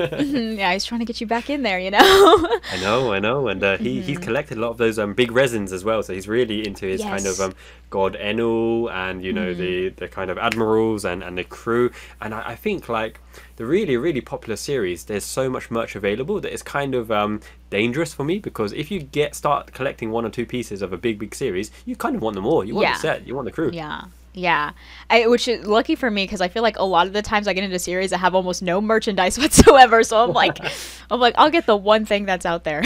Yeah, he's trying to get you back in there, you know. I know, and he's collected a lot of those big resins as well, so he's really into his kind of god Enel and you know the kind of admirals and the crew. And I think like the really popular series, there's so much merch available that it's kind of dangerous for me, because if you start collecting 1 or 2 pieces of a big series, you kind of want them all. You want the set, you want the crew. Yeah, which is lucky for me because I feel like a lot of the times I get into series that have almost no merchandise whatsoever. So I'm like, I'll get the one thing that's out there.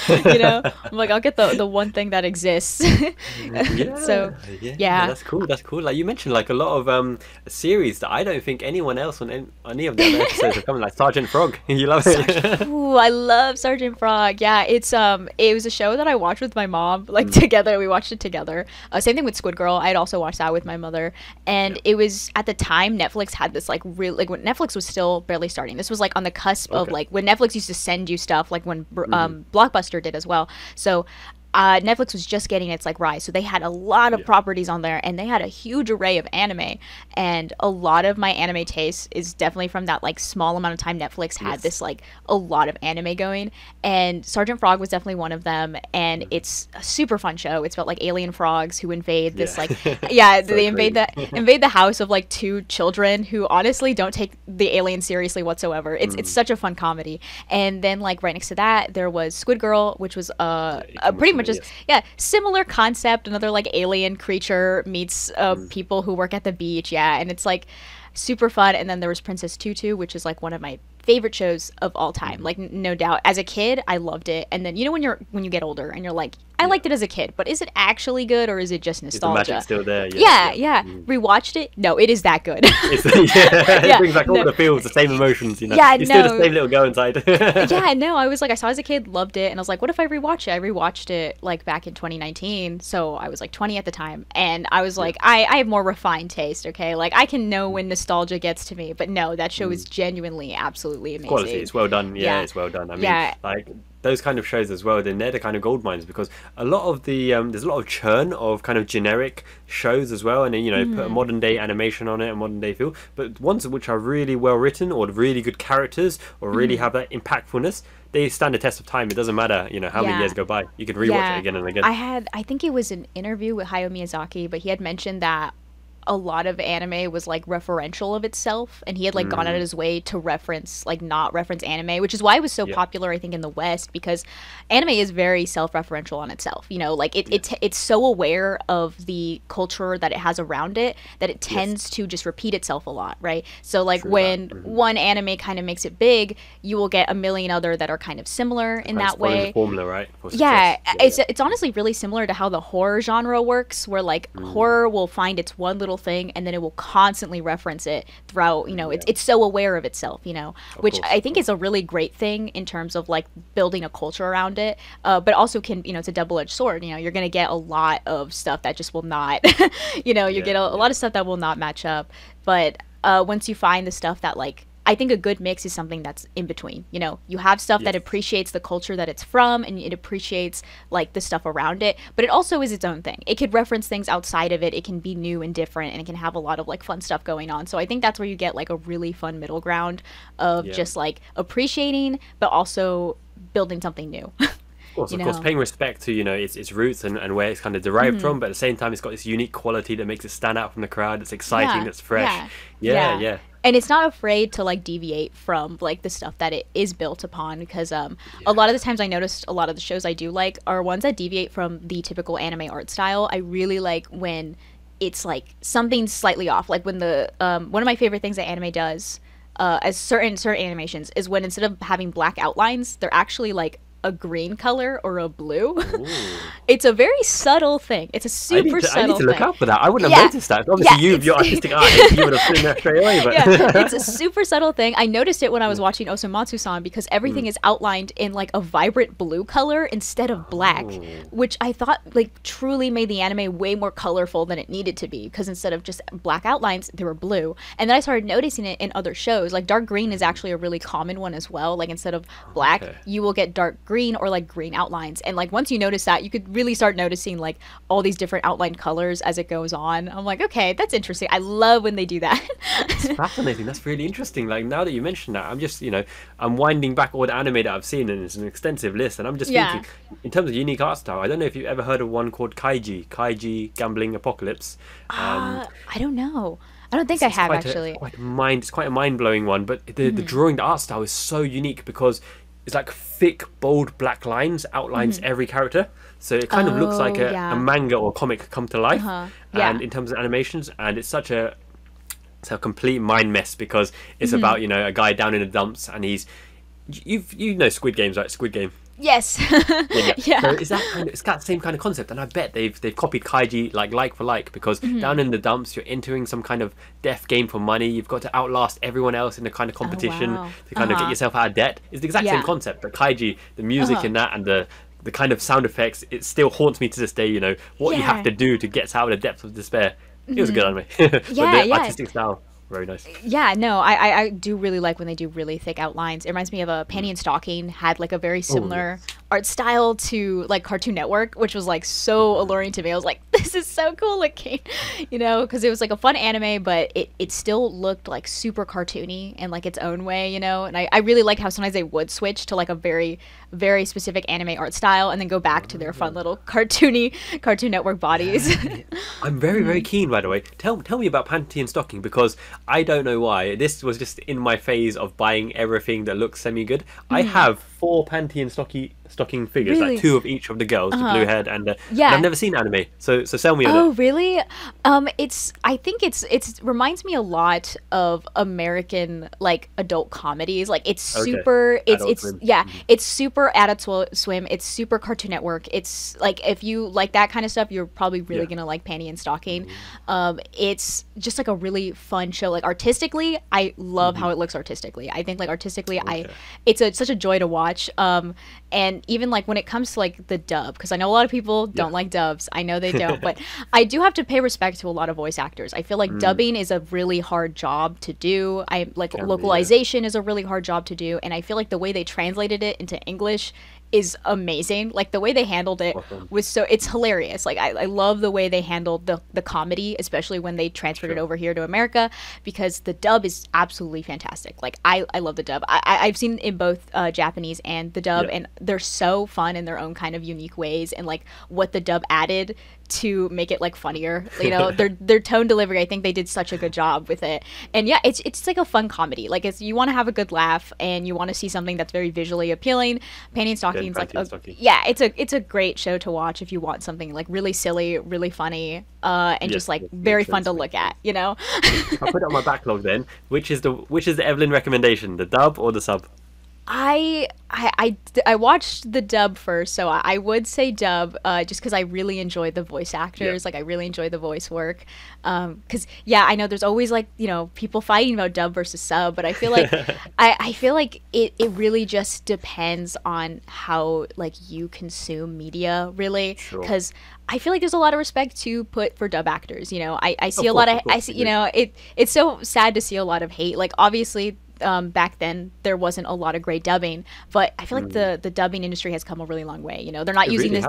You know, I'm like, I'll get the one thing that exists. So that's cool. Like you mentioned, like a lot of series that I don't think anyone else on any of the other episodes are coming. Like Sergeant Frog, you love it. Ooh, I love Sergeant Frog. Yeah, it was a show that I watched with my mom. Like together, we watched it together. Same thing with Squid Girl. I had also watched that with my mother, and it was at the time Netflix had this like real, like when Netflix was still barely starting. This was like on the cusp of like when Netflix used to send you stuff, like when Blockbuster did as well. So Netflix was just getting its like rise, so they had a lot of properties on there, and they had a huge array of anime. And a lot of my anime taste is definitely from that like small amount of time Netflix had this like a lot of anime going. And Sergeant Frog was definitely one of them. And it's a super fun show. It's about like alien frogs who invade this like they invade the house of like 2 children who honestly don't take the alien seriously whatsoever. It's such a fun comedy. And then like right next to that there was Squid Girl, which was pretty much just similar concept, another like alien creature meets people who work at the beach, and it's like super fun. And then there was Princess Tutu, which is like one of my favorite shows of all time, like no doubt. As a kid I loved it, and then you know when you get older and you're like, I liked it as a kid, but is it actually good or is it just nostalgia? Is the magic still there? Rewatched it, no, it is that good. It brings back all the feels, the same emotions, you know. You're still the same little girl inside. I was like, I saw it as a kid, loved it, and I was like, what if I rewatch it? I rewatched it like back in 2019, so I was like 20 at the time, and I was like, I have more refined taste, okay, like I can know when nostalgia gets to me, but no, that show is genuinely absolutely amazing. Quality, it's well done. It's well done. I mean, like those kind of shows as well, then they're the kind of gold mines, because a lot of the there's a lot of churn of kind of generic shows as well, and then, you know, put a modern day animation on it, a modern day feel, but ones which are really well written or really good characters or really have that impactfulness, they stand the test of time. It doesn't matter, you know, how many years go by, you can rewatch it again and again. I think it was an interview with Hayao Miyazaki, but he had mentioned that a lot of anime was like referential of itself, and he had like gone out of his way to reference, like not reference anime, which is why it was so popular, I think, in the West, because anime is very self-referential on itself, you know, like it's so aware of the culture that it has around it that it tends to just repeat itself a lot, right? So like when one anime kind of makes it big, you will get a million other that are kind of similar in that way. The formula, right? It's honestly really similar to how the horror genre works, where like horror will find its one little thing and then it will constantly reference it throughout, you know, it's so aware of itself, you know, which I think is a really great thing in terms of like building a culture around it, but also can, you know, it's a double-edged sword, you know, you're going to get a lot of stuff that just will not, you know, you get a lot of stuff that will not match up, but once you find the stuff that like, I think a good mix is something that's in between. You know, you have stuff that appreciates the culture that it's from, and it appreciates like the stuff around it, but it also is its own thing. It could reference things outside of it. It can be new and different, and it can have a lot of like fun stuff going on. So I think that's where you get like a really fun middle ground of just like appreciating, but also building something new. Of course, paying respect to, you know, its roots and where it's kind of derived from, but at the same time, it's got this unique quality that makes it stand out from the crowd. It's exciting, it's fresh. Yeah. And it's not afraid to like deviate from like the stuff that it is built upon, because a lot of the times I noticed a lot of the shows I do like are ones that deviate from the typical anime art style. I really like when it's like something slightly off, like when the one of my favorite things that anime does as certain animations is when instead of having black outlines, they're actually like a green color or a blue. It's a very subtle thing. It's a super subtle thing. I need to look out for that. I wouldn't have noticed that. Obviously, you, your artistic eye, you would have seen that straight away. But it's a super subtle thing. I noticed it when I was watching Osomatsu-san, because everything is outlined in like a vibrant blue color instead of black, which I thought like truly made the anime way more colorful than it needed to be, because instead of just black outlines, they were blue. And then I started noticing it in other shows. Like dark green is actually a really common one as well. Like instead of black, you will get dark green or like green outlines, and like once you notice that, you could really start noticing like all these different outline colors as it goes on. I'm like, okay, that's interesting. I love when they do that. It's fascinating. That's really interesting. Like now that you mention that, I'm just, you know, I'm winding back all the anime that I've seen, and it's an extensive list, and I'm just thinking in terms of unique art style, I don't know if you've ever heard of one called Kaiji Gambling Apocalypse. I don't know. I don't think I have actually. It's quite a mind-blowing one, but the drawing, the art style is so unique because it's like thick, bold black lines outlines every character. So it kind of looks like a manga or comic come to life. And in terms of animations, and it's a complete mind mess, because it's about, you know, a guy down in the dumps, and you know Squid Games, right? Squid Game. Yes. So it's that same kind of concept, and I bet they've copied Kaiji like for like, because down in the dumps you're entering some kind of death game for money. You've got to outlast everyone else in a kind of competition to kind of get yourself out of debt. It's the exact same concept, but Kaiji, the music in that, and the kind of sound effects, it still haunts me to this day. You know what you have to do to get out of the depths of despair. It was a good anime. But the artistic style, very nice. Yeah, no, I do really like when they do really thick outlines. It reminds me of a Panty and Stocking had like a very similar art style to like Cartoon Network, which was like so alluring to me. I was like, this is so cool looking, you know, because it was like a fun anime, but it still looked like super cartoony in like its own way, you know. And I really like how sometimes they would switch to like a very, very specific anime art style and then go back to their fun little cartoony Cartoon Network bodies. I'm very, very keen, by the way. Tell me about Panty and Stocking, because I don't know why. This was just in my phase of buying everything that looks semi-good. I have 4 Panty and Stocking figures, like 2 of each of the girls, the blue head and I've never seen anime, so sell me on it. Oh really? I think it's reminds me a lot of American like adult comedies. Like it's super it's super Adult Swim, it's super Cartoon Network. It's like if you like that kind of stuff, you're probably really gonna like Panty and Stocking. It's just like a really fun show. Like artistically, I love how it looks artistically. I think like artistically it's such a joy to watch. And even like when it comes to like the dub, because I know a lot of people don't like dubs, I know they don't, but I do have to pay respect to a lot of voice actors. I feel like dubbing is a really hard job to do. Localization is a really hard job to do, and I feel like the way they translated it into English is amazing. Like the way they handled it was it's hilarious. Like I love the way they handled the comedy, especially when they transferred it over here to America, because the dub is absolutely fantastic. Like I love the dub. I've seen in both Japanese and the dub, and they're so fun in their own kind of unique ways, and like what the dub added to make it like funnier, you know, their tone delivery, I think they did such a good job with it. And yeah, it's like a fun comedy. Like you want to have a good laugh and you want to see something that's very visually appealing. Panty and Stockings, yeah, it's a great show to watch if you want something like really silly, really funny, and just like very fun to look at, you know. I'll put it on my backlog then. Which is the Evelyn recommendation, the dub or the sub? I watched the dub first, so I would say dub, just because I really enjoy the voice actors. Like I really enjoy the voice work. Because yeah, I know there's always like, you know, people fighting about dub versus sub, but I feel like I feel like it really just depends on how like you consume media, really. Because I feel like there's a lot of respect to put for dub actors. You know, I see a lot of I see, you know, it's so sad to see a lot of hate. Like obviously, back then there wasn't a lot of great dubbing, but I feel like the dubbing industry has come a really long way. You know, they're not using this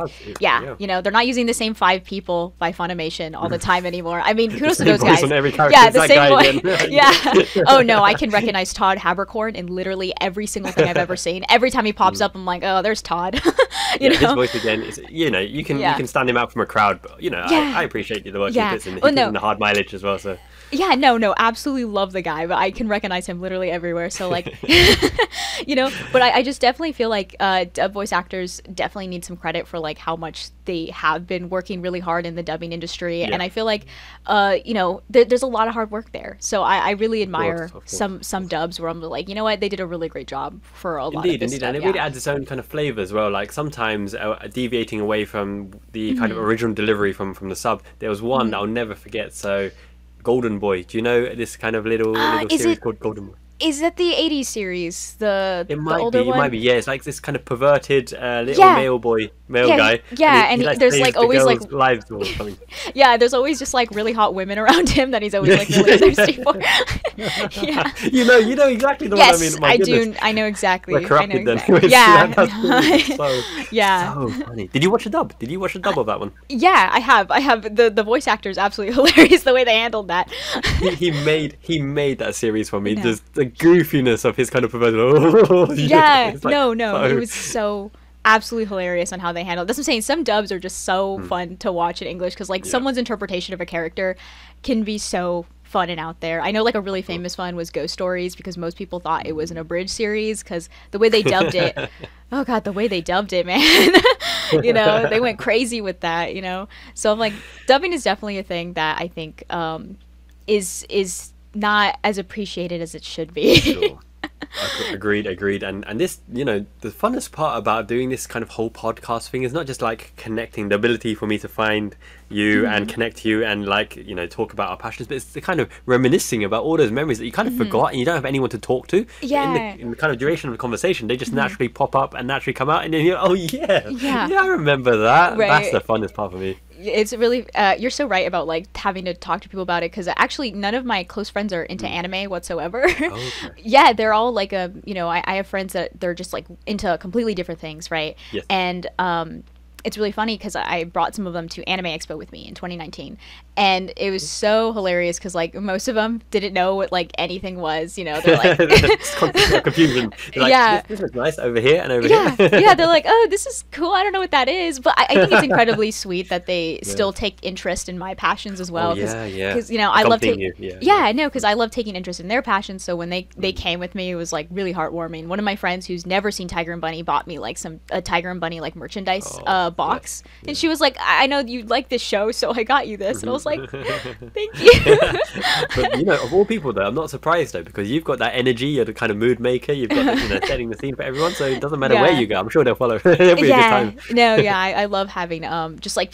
you know, they're not using the same 5 people by Funimation all the time anymore. I mean, kudos to those guys. Yeah, the same one. Yeah. Oh no, I can recognize Todd Haberkorn in literally every single thing I've ever seen. Every time he pops up, I'm like, oh, there's Todd. you know? His voice again is, you know, you can stand him out from a crowd, but you know, I appreciate the work he puts in. He puts in the hard mileage as well, so. Yeah, no, absolutely love the guy, but I can recognize him literally everywhere. So like, you know, but I just definitely feel like dub voice actors definitely need some credit for like how much they have been working really hard in the dubbing industry. And I feel like, you know, there's a lot of hard work there. So I really admire some dubs where I'm like, you know what, they did a really great job for a lot of this stuff. And it really adds its own kind of flavor as well. Like sometimes deviating away from the kind of original delivery from the sub. There was one I'll never forget. So Golden Boy. Do you know this kind of little series called Golden Boy? Is that the 80s series? It might be. Yeah, it's like this kind of perverted little male guy. Yeah, and there's like always like lives or something. Yeah, there's always just like really hot women around him that he's always like really thirsty for. Yeah. You know exactly the one I mean. I do. I know exactly. We're corrupted then. Yeah. So funny. Did you watch the dub? Of that one? Yeah, I have. The voice actor is absolutely hilarious the way they handled that. he made that series for me. Just the goofiness of his kind of perverted. It was so absolutely hilarious on how they handle it. That's what I'm saying. Some dubs are just so fun to watch in English because like someone's interpretation of a character can be so fun and out there. I know like a really famous one was Ghost Stories because most people thought it was an abridged series because the way they dubbed it. Oh god, the way they dubbed it, man. You know, they went crazy with that, you know. So I'm like, dubbing is definitely a thing that I think is not as appreciated as it should be. Sure. Agreed. And this, you know, the funnest part about doing this kind of whole podcast thing is not just like connecting, the ability for me to find you and connect to you and like, you know, talk about our passions, but it's the kind of reminiscing about all those memories that you kind of forgot and you don't have anyone to talk to. In the kind of duration of the conversation, they just naturally pop up and naturally come out and then you're, oh yeah, I remember that. Right. That's the funnest part for me. It's really you're so right about like having to talk to people about it because actually none of my close friends are into anime whatsoever. Yeah, they're all like you know, I have friends that they're just like into completely different things, right? Yes. And it's really funny because I brought some of them to Anime Expo with me in 2019, and it was so hilarious because like most of them didn't know what like anything was, you know. They're like confusion. Like, this is nice over here and over here. Yeah, they're like, oh, this is cool. I don't know what that is, but I think it's incredibly sweet that they still take interest in my passions as well. Because you know, I love taking because I love taking interest in their passions. So when they came with me, it was like really heartwarming. One of my friends who's never seen Tiger and Bunny bought me like a Tiger and Bunny like merchandise box, and she was like, I know you like this show, so I got you this. And I was like, thank you. But you know, of all people though, I'm not surprised though, because you've got that energy, you're the kind of mood maker, you've got the, you know, setting the scene for everyone, so it doesn't matter where you go, I'm sure they'll follow. It'll be a good time. I love having just like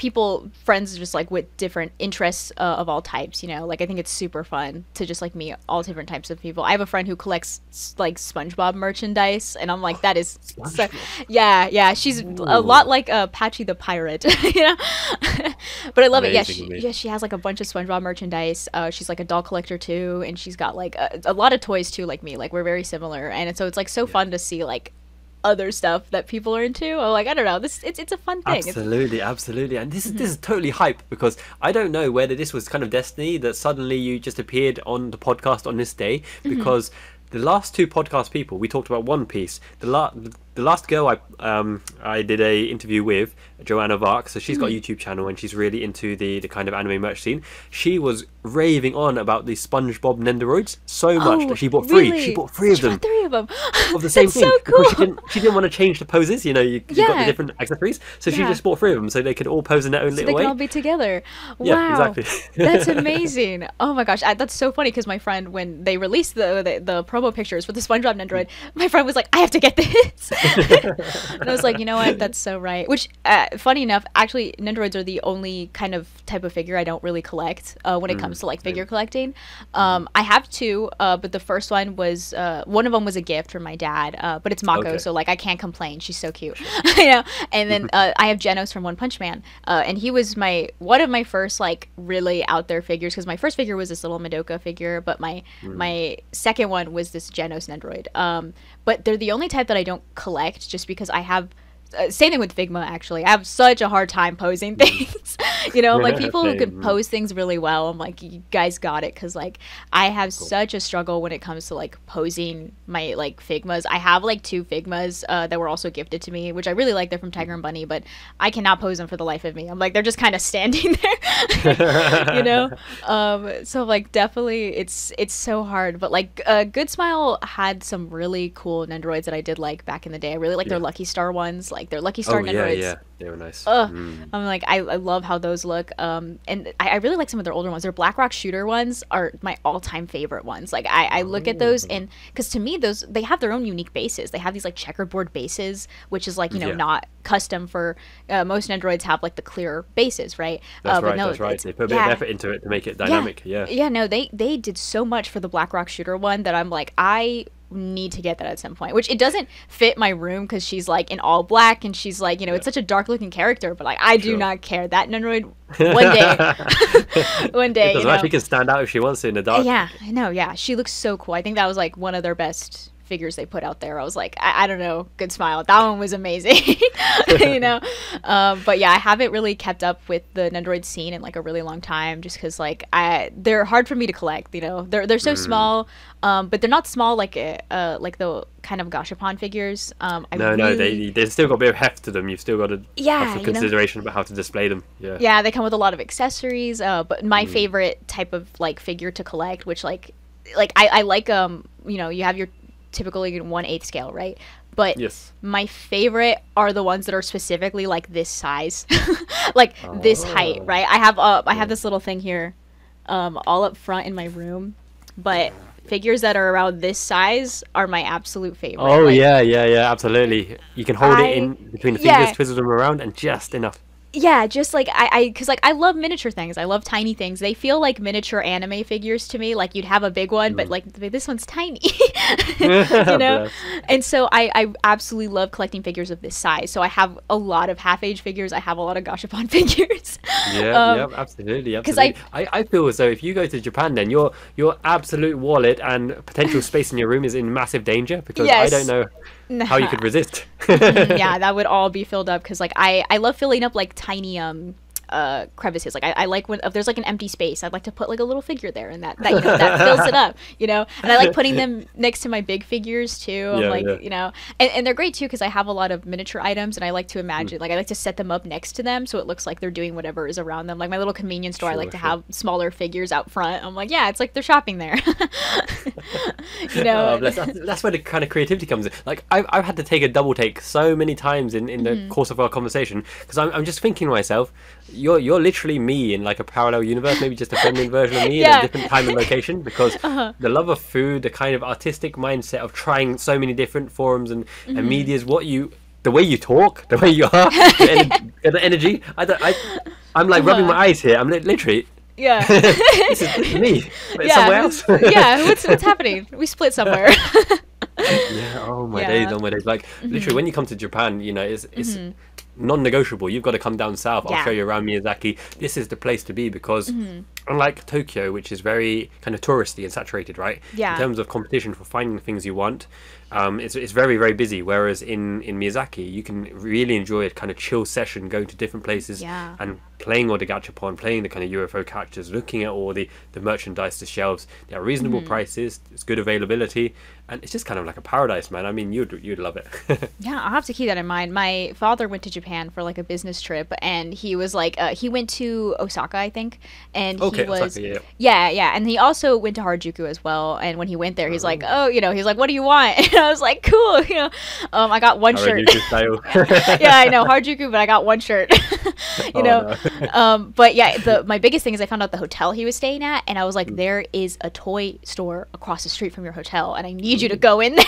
friends just like with different interests of all types, you know. Like I think it's super fun to just like meet all different types of people. I have a friend who collects like SpongeBob merchandise, and I'm like, that is so, she's a lot like Patchy the pirate, you know. But I love it. She has like a bunch of SpongeBob merchandise. She's like a doll collector too, and she's got like a lot of toys too, like me. Like we're very similar, and so it's like so fun to see like other stuff that people are into. I'm like, I don't know, it's a fun thing. Absolutely. And this is totally hype, because I don't know whether this was kind of destiny that suddenly you just appeared on the podcast on this day, because the last two podcast people, we talked about One Piece. The last girl I did a interview with, Joanna Vark, so she's got a YouTube channel and she's really into the kind of anime merch scene. She was raving on about the SpongeBob Nendoroids so much that she bought three. Really? She bought three of them. Three of them. Of the same That's thing. so cool. Because she didn't want to change the poses, you know, you got the different accessories. So she just bought three of them so they could all pose in their own So little they way. can all be together. Yeah, Wow. exactly. That's amazing. Oh my gosh. That's so funny, because my friend, when they released the promo pictures for the SpongeBob Nendoroid, my friend was like, I have to get this. And I was like, you know what? That's so right. Which, funny enough, actually, Nendoroids are the only kind of type of figure I don't really collect when it comes to like figure collecting. I have two, but the first one was one of them was a gift from my dad, but it's Mako, so like I can't complain. She's so cute, you know. And then I have Genos from One Punch Man, and he was one of my first like really out there figures, because my first figure was this little Madoka figure, but my second one was this Genos Nendoroid. But they're the only type that I don't collect, just because I have same thing with Figma, actually. I have such a hard time posing things. You know, like people who can pose things really well, I'm like, you guys got it, because like I have such a struggle when it comes to like posing my like Figmas. I have like two Figmas that were also gifted to me, which I really like. They're from Tiger and Bunny, but I cannot pose them for the life of me. I'm like, they're just kind of standing there. You know. So like definitely it's so hard, but like Good Smile had some really cool Nendoroids that I did like back in the day. I really like their Lucky Star ones, like their Lucky Star Nendoroids. Yeah, they were nice. I'm like, I love how those look. And I really like some of their older ones. Their Blackrock Shooter ones are my all-time favorite ones. Like I look at those, and because to me those, they have their own unique bases. They have these like checkerboard bases, which is like, you know, not custom for most Nendoroids have like the clear bases, right? That's but right. no, That's right. They put a bit of effort into it to make it dynamic. Yeah. No, they did so much for the Blackrock Shooter one that I'm like, I need to get that at some point, which it doesn't fit my room because she's like in all black and she's like, you know, it's such a dark looking character, but like I do not care. That Nendoroid one day it doesn't matter. She can stand out if she wants to in the dark. Yeah, I know. Yeah, she looks so cool. I think that was like one of their best figures they put out there. I was like, I don't know, Good Smile, that one was amazing. You know. But yeah, I haven't really kept up with the Nendoroid scene in like a really long time, just because like they're hard for me to collect, you know. They're so small, but they're not small like the kind of gashapon figures. They still got a bit of heft to them. You've still got to have some consideration about how to display them. Yeah, they come with a lot of accessories, but my favorite type of like figure to collect, which like I like you know, you have your typical like 1/8 scale, right? But my favorite are the ones that are specifically like this size, like this height, right? I have this little thing here, all up front in my room, but figures that are around this size are my absolute favorite. Oh, like, yeah, absolutely. You can hold it in between the fingers, twizzle them around, and just enough. Yeah, just like because like I love miniature things. I love tiny things. They feel like miniature anime figures to me. Like you'd have a big one, but like this one's tiny, you know. And so I absolutely love collecting figures of this size. So I have a lot of half-age figures. I have a lot of gashapon figures. Absolutely. Because I feel as though if you go to Japan, then your absolute wallet and potential space in your room is in massive danger, because I don't know how you could resist. Yeah, that would all be filled up, because like I love filling up like tiny crevices. Like I like when if there's like an empty space, I'd like to put like a little figure there, and that you know, that fills it up, you know. And I like putting them next to my big figures too. I'm you know, and they're great too, because I have a lot of miniature items, and I like to imagine like I like to set them up next to them so it looks like they're doing whatever is around them. Like my little convenience store, I like to have smaller figures out front. I'm like, yeah, it's like they're shopping there. You know, that's where the kind of creativity comes in. Like I've had to take a double take so many times in the course of our conversation, because I'm just thinking to myself, you're literally me in like a parallel universe, maybe just a feminine version of me in a different time and location, because the love of food, the kind of artistic mindset of trying so many different forms and medias, the way you talk, the way you are, the energy. I'm like rubbing my eyes here. I'm literally. Yeah. This is me, but it's somewhere else. What's happening? We split somewhere. Oh my days. Like literally, when you come to Japan, you know, it's non-negotiable. You've got to come down south. I'll show you around Miyazaki. This is the place to be, because unlike Tokyo, which is very kind of touristy and saturated, right? Yeah. In terms of competition for finding the things you want, it's very, very busy. Whereas in Miyazaki, you can really enjoy a kind of chill session, going to different places and playing all the gachapon, playing the kind of UFO characters, looking at all the merchandise, the shelves. They are reasonable prices, it's good availability, and it's just kind of like a paradise, man. I mean, you'd love it. Yeah, I'll have to keep that in mind. My father went to Japan for like a business trip, and he was like, he went to Osaka, I think, and he was, Osaka, yeah, and he also went to Harajuku as well. And when he went there, he's like, oh, he's like, what do you want? And I was like, cool, I got one shirt. Yeah, I know Harajuku, but I got one shirt. But yeah, my biggest thing is I found out the hotel he was staying at, and I was like, there is a toy store across the street from your hotel, and I need you to go in there.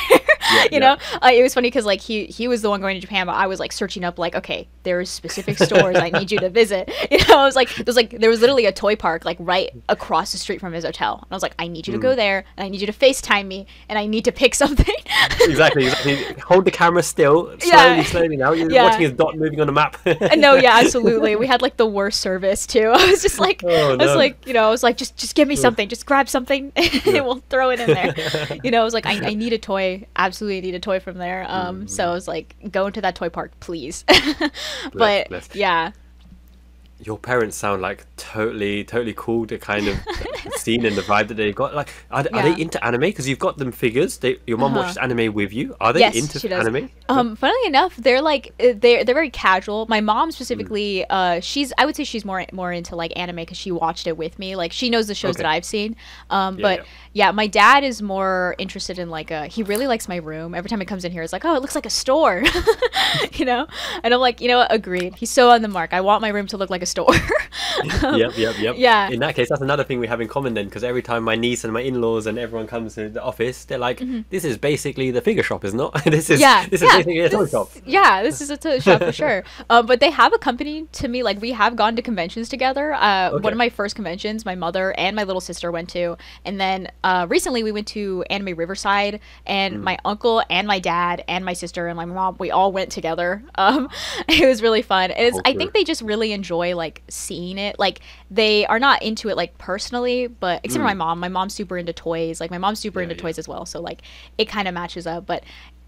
It was funny because like he was the one going to Japan, but I was like searching up like, okay, there's specific stores I need you to visit. I was like, there was literally a toy park like right across the street from his hotel, and I was like, I need you to go there, and I need you to FaceTime me, and I need to pick something. Exactly. Hold the camera still, slowly now. You're watching his dot moving on the map. No, yeah, absolutely. We had like the worst service too. I was just like, I was like, just give me something, just grab something, and we'll throw it in there. I was like, I need a toy, absolutely need a toy from there. So I was like, go into that toy park, please. But yeah. Your parents sound like totally cool, the kind of scene and the vibe that they've got. Like, are they into anime? Because you've got them figures. Your mom watches anime with you. Are they into anime? Funnily enough, they're like they're very casual. My mom specifically, I would say she's more into like anime because she watched it with me. Like she knows the shows that I've seen. Yeah, my dad is more interested in like he really likes my room. Every time he comes in here, it's like, oh, it looks like a store, And I'm like, agreed. He's so on the mark. I want my room to look like a store. Yep. Yeah. In that case, that's another thing we have in common then, because every time my niece and my in-laws and everyone comes to the office, they're like, this is basically the figure shop, isn't it? This is basically a toy shop. Yeah, this is a toy shop for sure. But they have accompanied to me, like we have gone to conventions together. One of my first conventions, my mother and my little sister went to, and then recently we went to Anime Riverside, and my uncle and my dad and my sister and my mom, we all went together. It was really fun. I think they just really enjoy like seeing it. Like they are not into it like personally, but except for my mom. My mom's super into toys. Like my mom's super into toys as well. So like it kind of matches up. But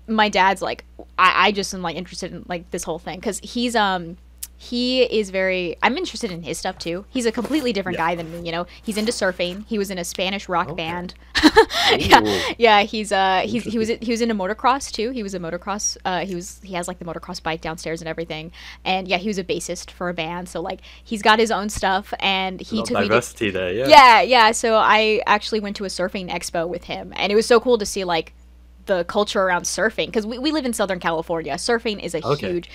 my dad's like, I just am like interested in like this whole thing because he is I'm interested in his stuff too. He's a completely different guy than me, He's into surfing. He was in a Spanish rock band. He was into motocross too. He was a motocross. He has like the motocross bike downstairs and everything. And yeah, he was a bassist for a band. So like he's got his own stuff, and he took diversity me there. Yeah. So I actually went to a surfing expo with him, and it was so cool to see like the culture around surfing, because we live in Southern California. Surfing is a huge,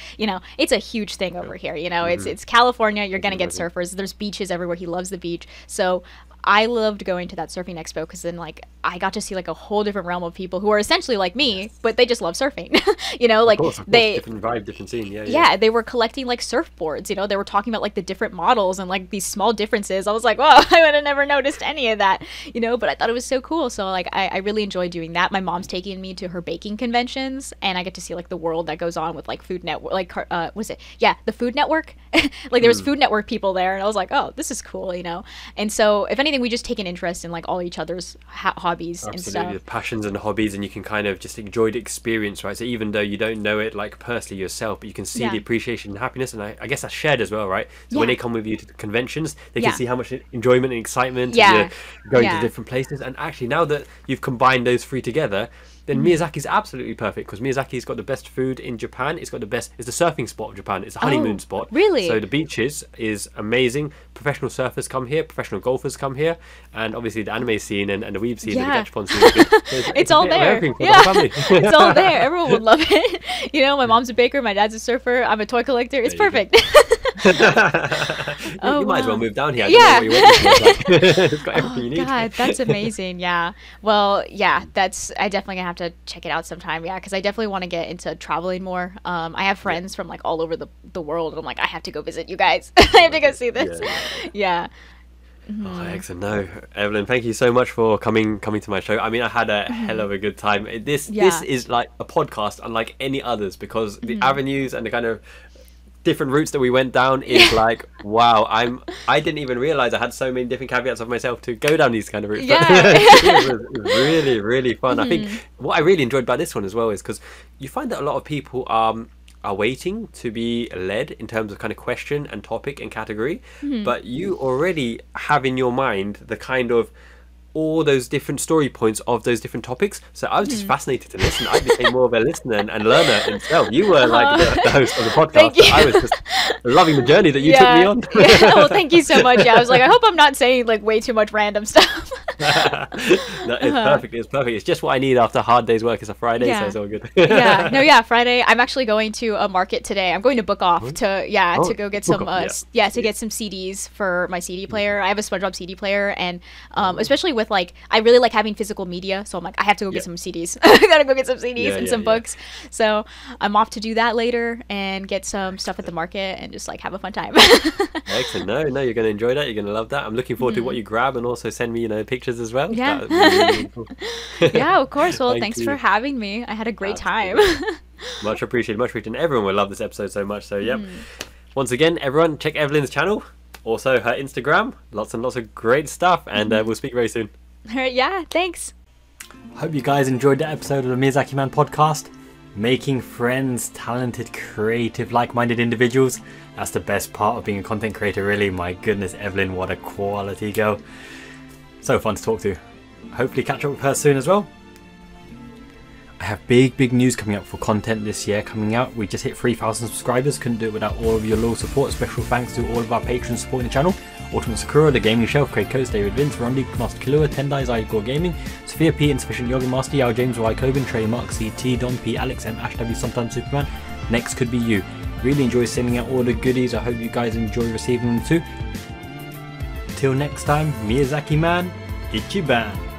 it's a huge thing over here. It's California. You're gonna get surfers. There's beaches everywhere. He loves the beach. So I loved going to that surfing expo because then like I got to see like a whole different realm of people who are essentially like me, but they just love surfing. Like of course, they different vibe, different scene. Yeah, they were collecting like surfboards. They were talking about like the different models and like these small differences. I was like, wow, I would have never noticed any of that. But I thought it was so cool. So like I really enjoy doing that. My mom's taking me to her baking conventions, and I get to see like the world that goes on with like Food Network. Like was it? Yeah, the Food Network. Like there was Food Network people there, and I was like, oh, this is cool. And so if anything, we just take an interest in like all each other's hobbies. Absolutely, and stuff. Passions and hobbies, and you can kind of just enjoy the experience, right? So even though you don't know it like personally yourself, but you can see the appreciation and happiness, and I guess that's shared as well, right? So when they come with you to the conventions, they can see how much enjoyment and excitement and going to different places. And actually, now that you've combined those three together, then Miyazaki's absolutely perfect, because Miyazaki's got the best food in Japan. It's the surfing spot of Japan. It's a honeymoon spot. Really? So the beaches is amazing. Professional surfers come here. Professional golfers come here. And obviously the anime scene and the weeb scene and the gachapon scene. It's all there. It's all there. Everyone would love it. My mom's a baker. My dad's a surfer. I'm a toy collector. It's perfect. You might as well move down here. It's got everything you need. God, that's amazing. Yeah. Well, yeah, I definitely gonna have to check it out sometime. Yeah, because I definitely want to get into traveling more. I have friends from like all over the world, and I'm like, I have to go visit you guys. I have to go see this. Yeah. Oh, excellent. No, Evelyn, thank you so much for coming to my show. I mean, I had a hell of a good time. This is like a podcast unlike any others, because the avenues and the kind of different routes that we went down is like, wow, I didn't even realize I had so many different caveats of myself to go down these kind of routes. Yeah. It was really, really fun. I think what I really enjoyed about this one as well is because you find that a lot of people are waiting to be led in terms of kind of question and topic and category, but you already have in your mind the kind of all those different story points of those different topics. So I was just fascinated to listen. I became more of a listener and learner himself. You were like the host of the podcast. So I was just loving the journey that you took me on. Well, thank you so much. Yeah, I was like, I hope I'm not saying like way too much random stuff. No, it's perfect. It's perfect. It's just what I need after a hard day's work. It's a Friday, so it's all good. Friday. I'm actually going to a market today. I'm going to book off to go get some get some CDs for my CD player. I have a SpongeBob CD player, and especially with like, I really like having physical media, so I'm like, I have to go get some CDs. I gotta go get some CDs and some books. So I'm off to do that later and get some stuff at the market and just like have a fun time. Excellent. No, you're gonna enjoy that. You're gonna love that. I'm looking forward to what you grab, and also send me pictures as well. Yeah. Really cool. Yeah, of course. Well, thanks for having me. I had a great time. Much appreciated. And everyone will love this episode so much. So once again, everyone, check Evelyn's channel, also her Instagram. Lots and lots of great stuff, and we'll speak very soon. All right, yeah, thanks. Hope you guys enjoyed that episode of the Miyazaki Man Podcast. Making friends, talented, creative, like-minded individuals. That's the best part of being a content creator, really. My goodness, Evelyn, what a quality girl. So fun to talk to. Hopefully catch up with her soon as well. I have big news coming up for content this year coming out. We just hit 3,000 subscribers. Couldn't do it without all of your loyal support. Special thanks to all of our patrons supporting the channel. Ultimate Sakura, The Gaming Shelf, Craig Coates, David Vince, Rondi, Pnost Killua, Tendai, Zycore Gaming, Sophia P, Insufficient Yoga Master, Yao James, Y Coben, Trey Mark, CT, Don P, Alex, and Ash W, Sometimes Superman. Next could be you. Really enjoy sending out all the goodies. I hope you guys enjoy receiving them too. Till next time, Miyazaki Man, Ichiban.